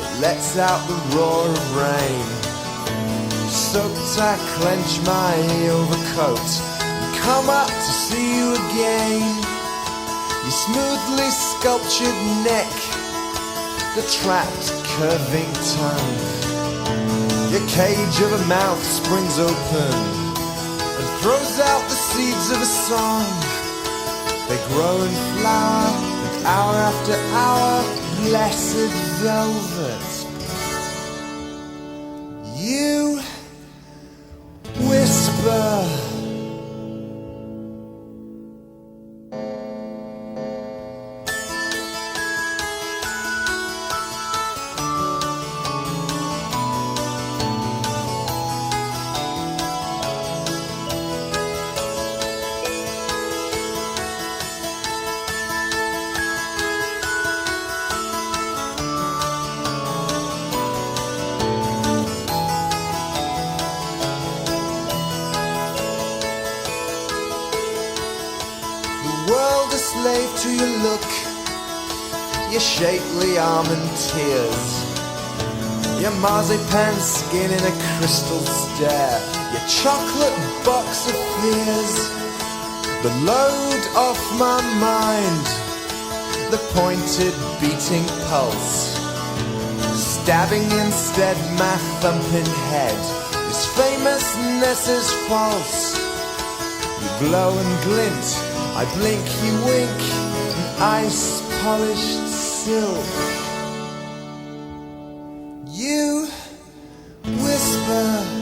it lets out the roar of rain. Soaked, I clench my overcoat and come up to see you again. Your smoothly sculptured neck, the trapped curving tongue, your cage of a mouth springs open and throws out the seeds of a song. They grow and flower, hour after hour, blessed velvet. You whisper. Slave to your look, your shapely almond tears, your marzipan skin in a crystal stare, your chocolate box of fears. The load off my mind, the pointed beating pulse, stabbing instead my thumping head. This famousness is false. You glow and glint, I blink, you wink, an ice-polished silk. You whisper.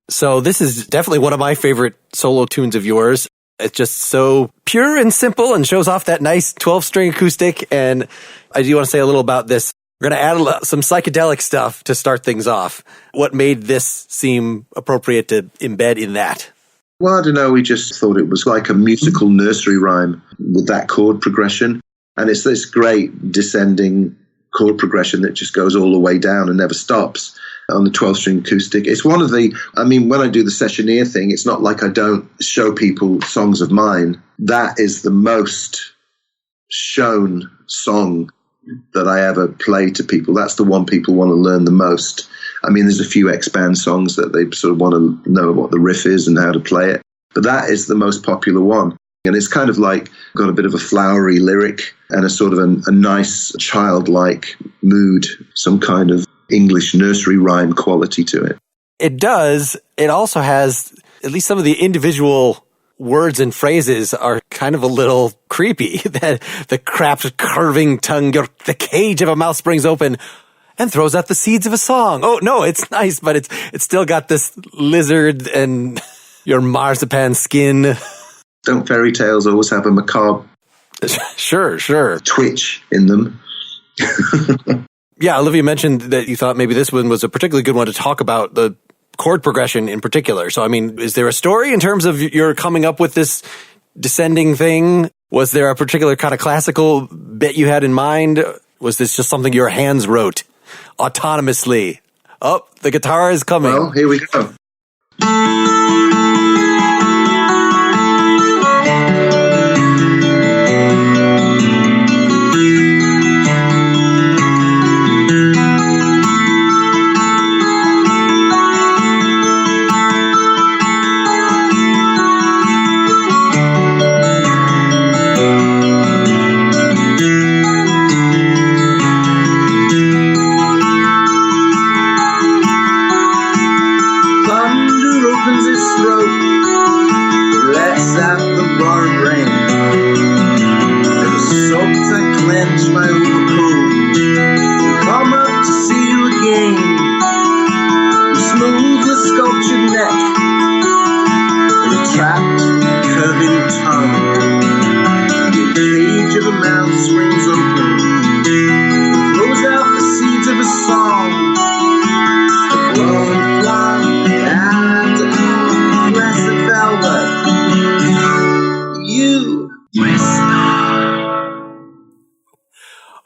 So this is definitely one of my favorite solo tunes of yours. It's just so pure and simple and shows off that nice 12-string acoustic. And I do want to say a little about this. We're going to add some psychedelic stuff to start things off. What made this seem appropriate to embed in that? Well, I don't know. We just thought it was like a musical nursery rhyme with that chord progression. And it's this great descending chord progression that just goes all the way down and never stops on the 12-string acoustic. It's one of the, when I do the sessioneer thing, it's not like I don't show people songs of mine. That is the most shown song that I ever play to people. That's the one people want to learn the most. There's a few X-Band songs that they sort of want to know what the riff is and how to play it. But that is the most popular one. And it's kind of like got a bit of a flowery lyric and a sort of a nice childlike mood, some kind of English nursery rhyme quality to it. It does. It also has, at least some of the individual words and phrases are kind of a little creepy. That the crapped curving tongue, the cage of a mouth springs open and throws out the seeds of a song. Oh, no, it's nice, but it's still got this lizard and your marzipan skin. Don't fairy tales always have a macabre Sure. twitch in them? Yeah, Olivia mentioned that you thought maybe this one was a particularly good one to talk about the chord progression in particular. So, I mean, is there a story in terms of your coming up with this descending thing? Was there a particular kind of classical bit you had in mind? Was this just something your hands wrote autonomously? Oh, the guitar is coming. Well, here we go.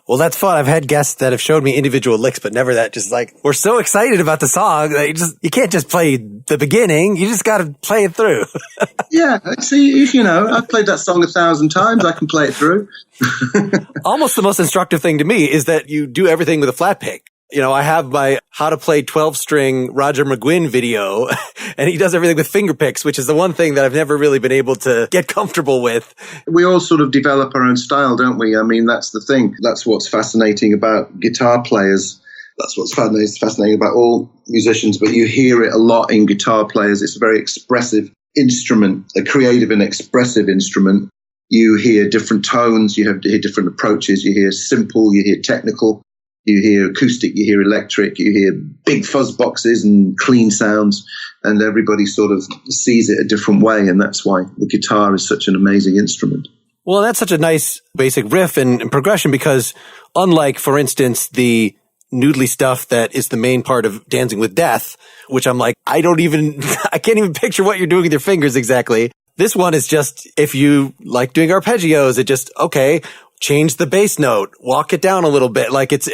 Well, that's fun. I've had guests that have showed me individual licks, but never that. Just like, we're so excited about the song that you can't just play the beginning. You just got to play it through. Yeah. See, I've played that song 1,000 times. I can play it through. Almost the most instructive thing to me is that you do everything with a flat pick. I have my how to play 12-string Roger McGuinn video, and he does everything with finger picks, which is the one thing that I've never really been able to get comfortable with. We all sort of develop our own style, don't we? I mean, that's the thing. That's what's fascinating about guitar players. That's what's fascinating about all musicians, but you hear it a lot in guitar players. It's a very expressive instrument, a creative and expressive instrument. You hear different tones, you hear different approaches, you hear simple, you hear technical. You hear acoustic, you hear electric, you hear big fuzz boxes and clean sounds, and everybody sort of sees it a different way, and that's why the guitar is such an amazing instrument. Well, that's such a nice basic riff and progression because unlike, for instance, the noodly stuff that is the main part of Dancing with Death, which I'm like, I can't even picture what you're doing with your fingers exactly. This one is just, if you like doing arpeggios, it just, okay, change the bass note, walk it down a little bit. Like it's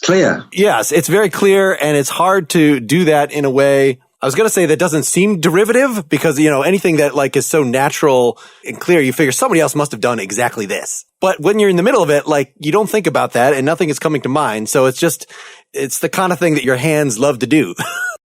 clear. Yes, it's very clear, and it's hard to do that in a way. I was going to say that doesn't seem derivative because, anything that like is so natural and clear, you figure somebody else must have done exactly this. But when you're in the middle of it, like you don't think about that and nothing is coming to mind. So it's the kind of thing that your hands love to do.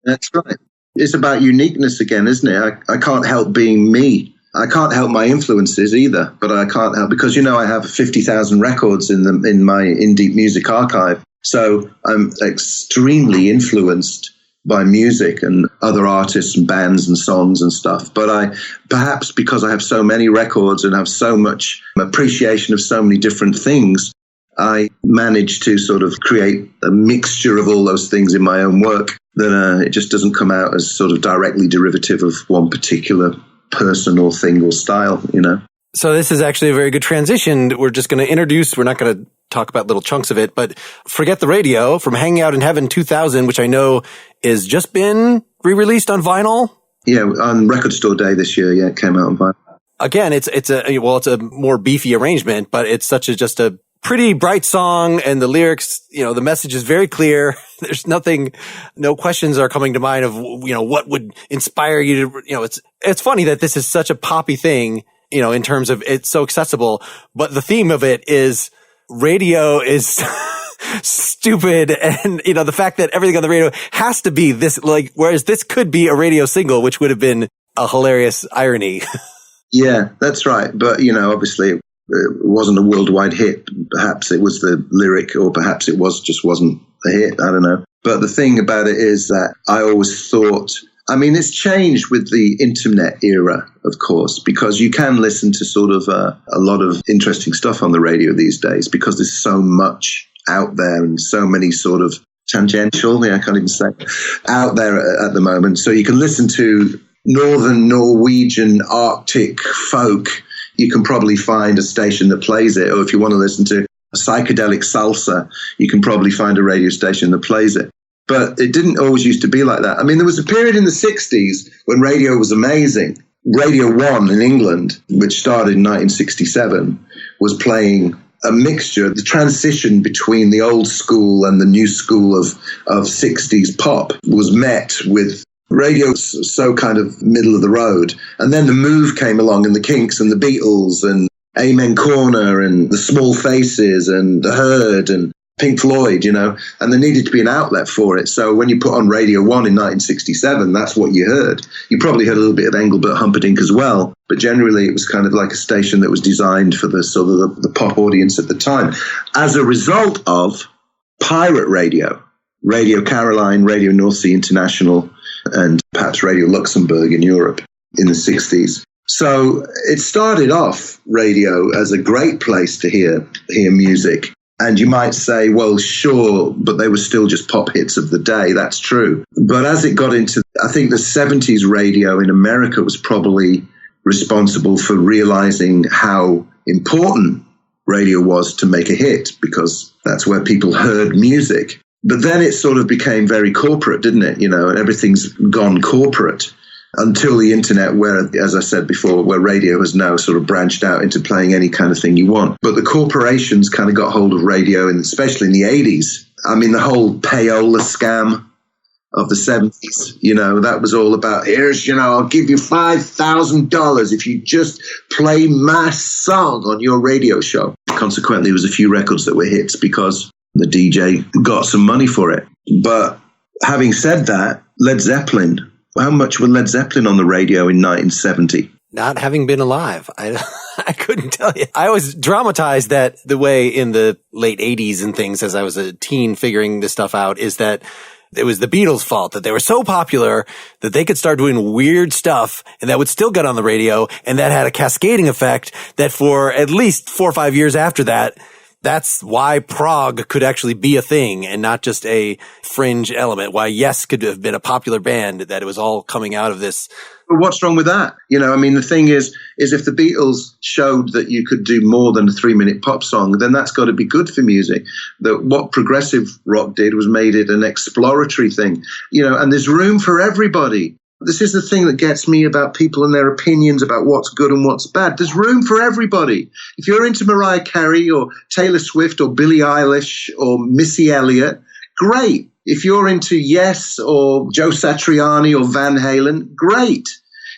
That's right. It's about uniqueness again, isn't it? I can't help being me. I can't help my influences either, but I can't help because, I have 50,000 records in my In Deep Music archive. So I'm extremely influenced by music and other artists and bands and songs and stuff. But perhaps because I have so many records and have so much appreciation of so many different things, I managed to sort of create a mixture of all those things in my own work that it just doesn't come out as sort of directly derivative of one particular person or thing or style, So this is actually a very good transition. We're just going to introduce, we're not going to talk about little chunks of it, but Forget the Radio from Hanging Out in Heaven 2000, which I know is just been re-released on vinyl. Yeah, on Record Store Day this year. Yeah, it came out on vinyl. Again, it's a more beefy arrangement, but it's just a pretty bright song, and the lyrics, the message is very clear. There's no questions are coming to mind of, what would inspire you to, it's funny that this is such a poppy thing, in terms of it's so accessible, but the theme of it is radio is stupid. And, the fact that everything on the radio has to be this, like, whereas this could be a radio single, which would have been a hilarious irony. Yeah, that's right. But, obviously it wasn't a worldwide hit. Perhaps it was the lyric, or perhaps it wasn't a hit. I don't know. But the thing about it is that I always thought, I mean, it's changed with the internet era, of course, because you can listen to sort of a lot of interesting stuff on the radio these days because there's so much out there and so many sort of tangential, I can't even say, out there at the moment. So you can listen to Northern Norwegian Arctic folk. You can probably find a station that plays it. Or if you want to listen to psychedelic salsa, you can probably find a radio station that plays it. But it didn't always used to be like that. I mean, there was a period in the 60s when radio was amazing. Radio 1 in England, which started in 1967, was playing a mixture, the transition between the old school and the new school of 60s pop was met with radio so kind of middle of the road. And then the Move came along and the Kinks and the Beatles and Amen Corner and the Small Faces and the Herd and Pink Floyd, and there needed to be an outlet for it. So when you put on Radio 1 in 1967, that's what you heard. You probably heard a little bit of Engelbert Humperdinck as well, but generally it was kind of like a station that was designed for the sort of the pop audience at the time. As a result of pirate radio, Radio Caroline, Radio North Sea International, and perhaps Radio Luxembourg in Europe in the 60s. So it started off radio as a great place to hear music. And you might say, well, sure, but they were still just pop hits of the day. That's true. But as it got into, I think the 70s radio in America was probably responsible for realizing how important radio was to make a hit, because that's where people heard music. But then it sort of became very corporate, didn't it? And everything's gone corporate. Until the internet, where, as I said before, where radio has now sort of branched out into playing any kind of thing you want. But the corporations kind of got hold of radio, and especially in the 80s. I mean, the whole payola scam of the 70s, that was all about, here's, I'll give you $5,000 if you just play my song on your radio show. Consequently, there was a few records that were hits because the DJ got some money for it. But having said that, Led Zeppelin, how much were Led Zeppelin on the radio in 1970? Not having been alive, I couldn't tell you. I was dramatized that the way in the late 80s and things, as I was a teen figuring this stuff out, is that it was the Beatles' fault that they were so popular that they could start doing weird stuff and that would still get on the radio. And that had a cascading effect that for at least 4 or 5 years after that, that's why prog could actually be a thing and not just a fringe element. Why Yes could have been a popular band, that it was all coming out of this. But what's wrong with that? I mean, the thing is if the Beatles showed that you could do more than a 3-minute pop song, then that's got to be good for music. That what progressive rock did was made it an exploratory thing, and there's room for everybody. This is the thing that gets me about people and their opinions about what's good and what's bad. There's room for everybody. If you're into Mariah Carey or Taylor Swift or Billie Eilish or Missy Elliott, great. If you're into Yes or Joe Satriani or Van Halen, great.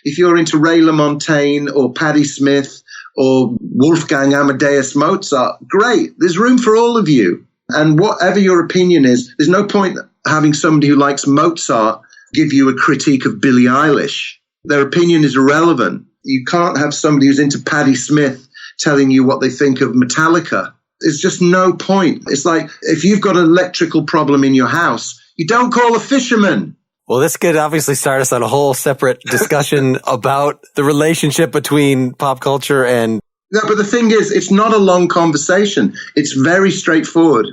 If you're into Ray LaMontagne or Patti Smith or Wolfgang Amadeus Mozart, great. There's room for all of you. And whatever your opinion is, there's no point having somebody who likes Mozart give you a critique of Billie Eilish. Their opinion is irrelevant. You can't have somebody who's into Patti Smith telling you what they think of Metallica. There's just no point. It's like if you've got an electrical problem in your house, you don't call a fisherman. Well, this could obviously start us on a whole separate discussion about the relationship between pop culture and... No, but the thing is, it's not a long conversation. It's very straightforward.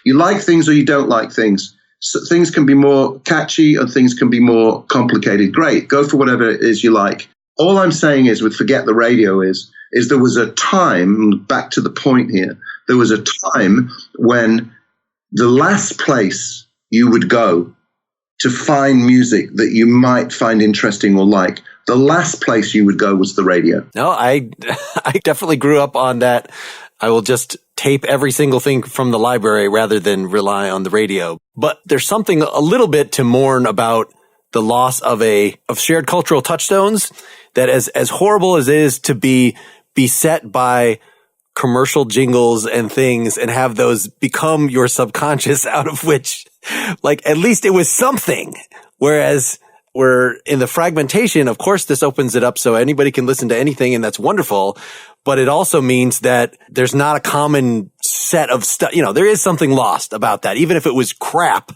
You like things or you don't like things. So things can be more catchy and things can be more complicated. Great. Go for whatever it is you like. All I'm saying is, with Forget the Radio, is there was a time, back to the point here, there was a time when the last place you would go to find music that you might find interesting or like, the last place you would go was the radio. No, I definitely grew up on that. I will just tape every single thing from the library rather than rely on the radio. But there's something a little bit to mourn about the loss of shared cultural touchstones, that as horrible as it is to be beset by commercial jingles and things and have those become your subconscious, out of which, like, at least it was something. Whereas we're in the fragmentation, of course, this opens it up so anybody can listen to anything, and that's wonderful. But it also means that there's not a common set of stuff. There is something lost about that. Even if it was crap,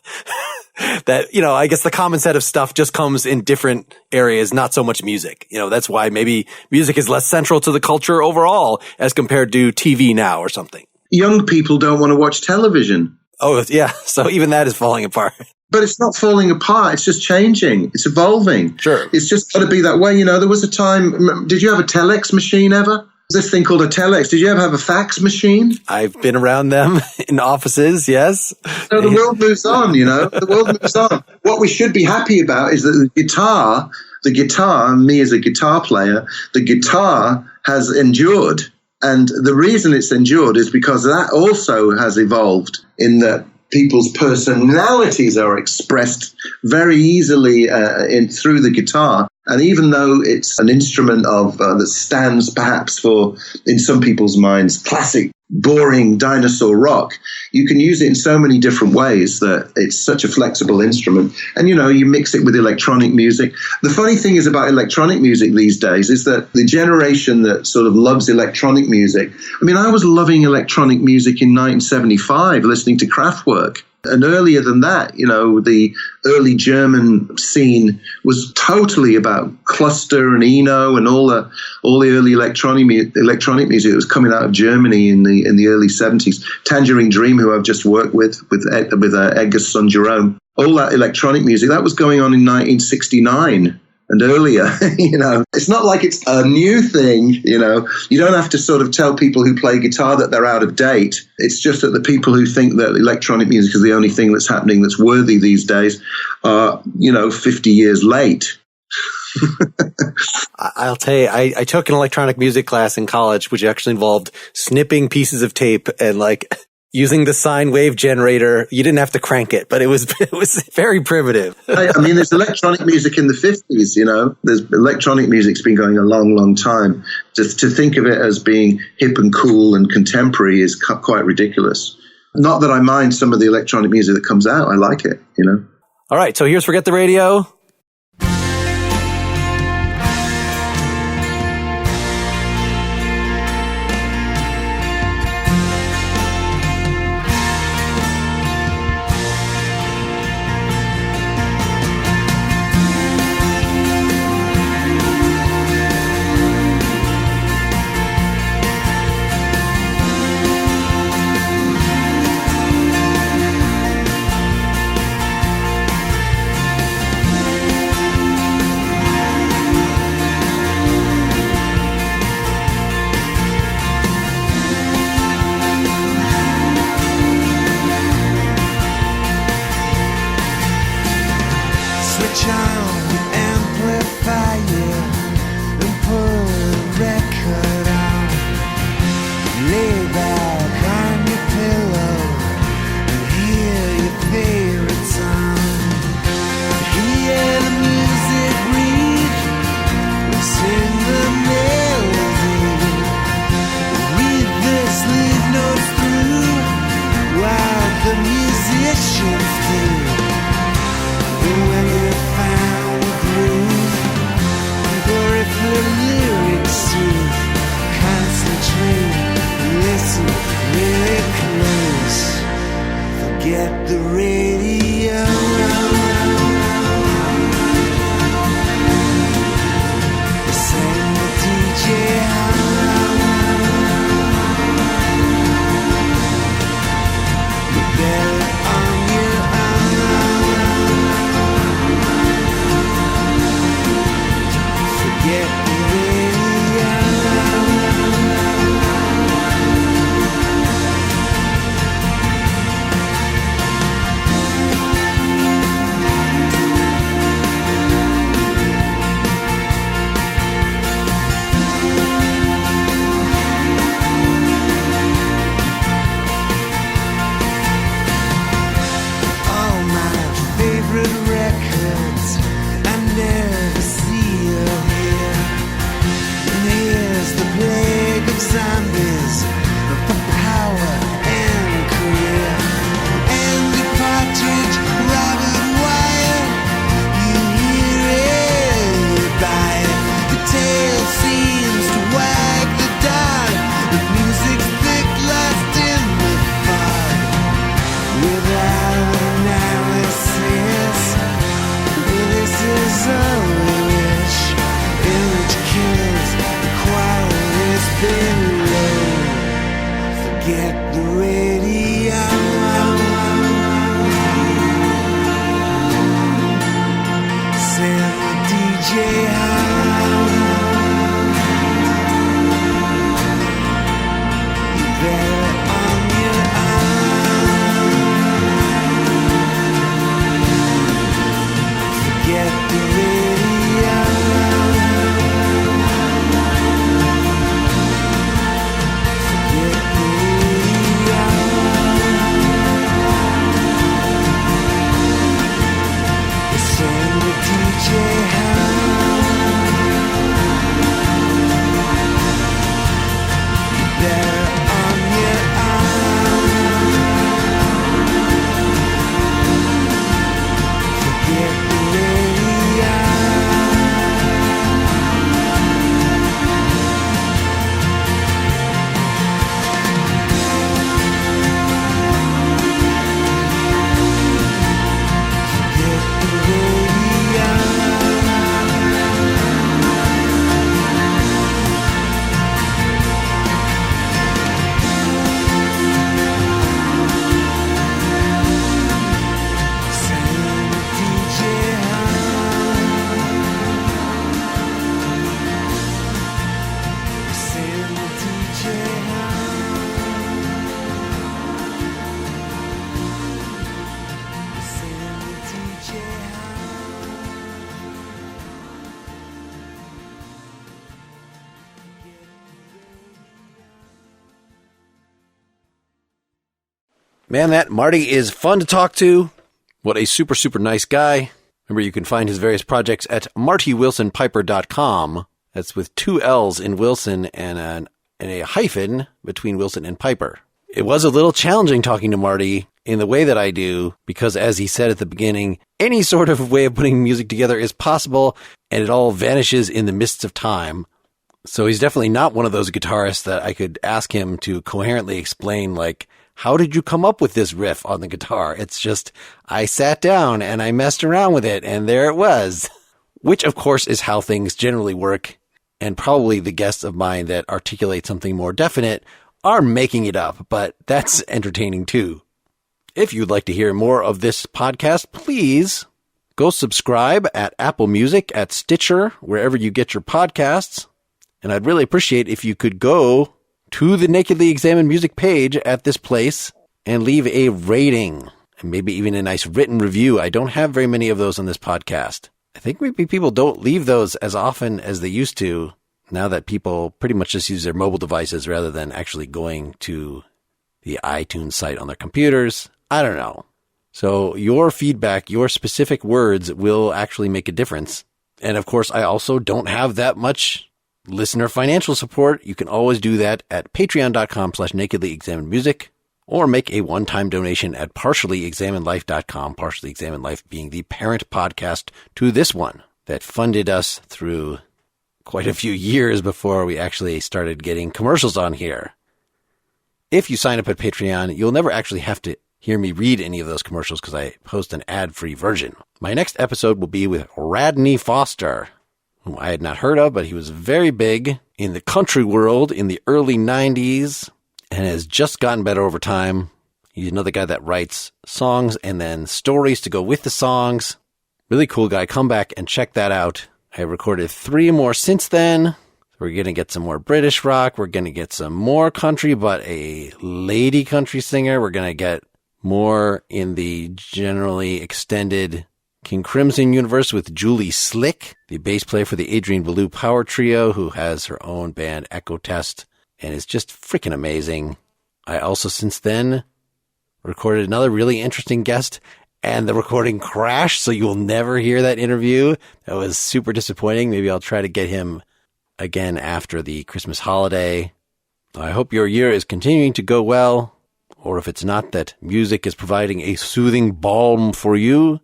that, I guess the common set of stuff just comes in different areas, not so much music. That's why maybe music is less central to the culture overall as compared to TV now or something. Young people don't want to watch television. Oh, yeah. So even that is falling apart. But it's not falling apart. It's just changing. It's evolving. Sure. It's just got to be that way. There was a time, did you have a telex machine ever? This thing called a telex. Did you ever have a fax machine? I've been around them in offices, yes. So the world moves on, The world moves on. What we should be happy about is that the guitar, me as a guitar player, the guitar has endured. And the reason it's endured is because that also has evolved in that people's personalities are expressed very easily through the guitar. And even though it's an instrument that stands perhaps for, in some people's minds, classic, boring dinosaur rock, you can use it in so many different ways that it's such a flexible instrument. And, you mix it with electronic music. The funny thing is about electronic music these days is that the generation that sort of loves electronic music, I was loving electronic music in 1975, listening to Kraftwerk. And earlier than that, the early German scene was totally about cluster and Eno and all the early electronic music that was coming out of Germany in the early 70s. Tangerine Dream, who I've just worked with Edgar's son Jerome, all that electronic music that was going on in 1969. And earlier, it's not like it's a new thing, You don't have to sort of tell people who play guitar that they're out of date. It's just that the people who think that electronic music is the only thing that's happening that's worthy these days are, 50 years late. I'll tell you, I took an electronic music class in college, which actually involved snipping pieces of tape and using the sine wave generator. You didn't have to crank it, but it was very primitive. There's electronic music in the 50s, There's electronic music's been going a long, long time. Just to think of it as being hip and cool and contemporary is quite ridiculous. Not that I mind some of the electronic music that comes out. I like it, All right, so here's Forget the Radio. Man, that Marty is fun to talk to. What a super, super nice guy. Remember, you can find his various projects at martywillsonpiper.com. That's with 2 L's in Wilson and a hyphen between Wilson and Piper. It was a little challenging talking to Marty in the way that I do, because as he said at the beginning, any sort of way of putting music together is possible, and it all vanishes in the mists of time. So he's definitely not one of those guitarists that I could ask him to coherently explain, like, how did you come up with this riff on the guitar? It's just, I sat down and I messed around with it, and there it was. Which, of course, is how things generally work, and probably the guests of mine that articulate something more definite are making it up, but that's entertaining too. If you'd like to hear more of this podcast, please go subscribe at Apple Music, at Stitcher, wherever you get your podcasts. And I'd really appreciate if you could go to the Nakedly Examined Music page at this place and leave a rating and maybe even a nice written review. I don't have very many of those on this podcast. I think maybe people don't leave those as often as they used to now that people pretty much just use their mobile devices rather than actually going to the iTunes site on their computers. I don't know. So your feedback, your specific words will actually make a difference. And of course, I also don't have that much listener financial support. You can always do that at patreon.com/nakedlyexaminedmusic or make a one-time donation at partiallyexaminedlife.com, Partially Examined Life being the parent podcast to this one that funded us through quite a few years before we actually started getting commercials on here. If you sign up at Patreon, you'll never actually have to hear me read any of those commercials because I post an ad-free version. My next episode will be with Radney Foster, whom I had not heard of, but he was very big in the country world in the early 90s and has just gotten better over time. He's another guy that writes songs and then stories to go with the songs. Really cool guy. Come back and check that out. I recorded 3 more since then. We're going to get some more British rock. We're going to get some more country, but a lady country singer. We're going to get more in the generally extended King Crimson universe with Julie Slick, the bass player for the Adrian Belew Power Trio, who has her own band Echo Test and is just freaking amazing. I also since then recorded another really interesting guest, and the recording crashed, so you'll never hear that interview. That was super disappointing. Maybe I'll try to get him again after the Christmas holiday. I hope your year is continuing to go well, or if it's not, that music is providing a soothing balm for you.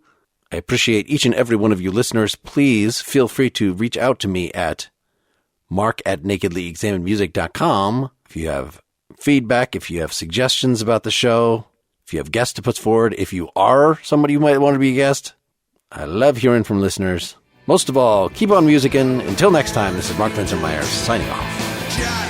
I appreciate each and every one of you listeners. Please feel free to reach out to me at mark@nakedlyexaminedmusic.com if you have feedback, if you have suggestions about the show, if you have guests to put forward, if you are somebody who might want to be a guest. I love hearing from listeners. Most of all, keep on musicking. Until next time, this is Mark Linsenmeyer signing off.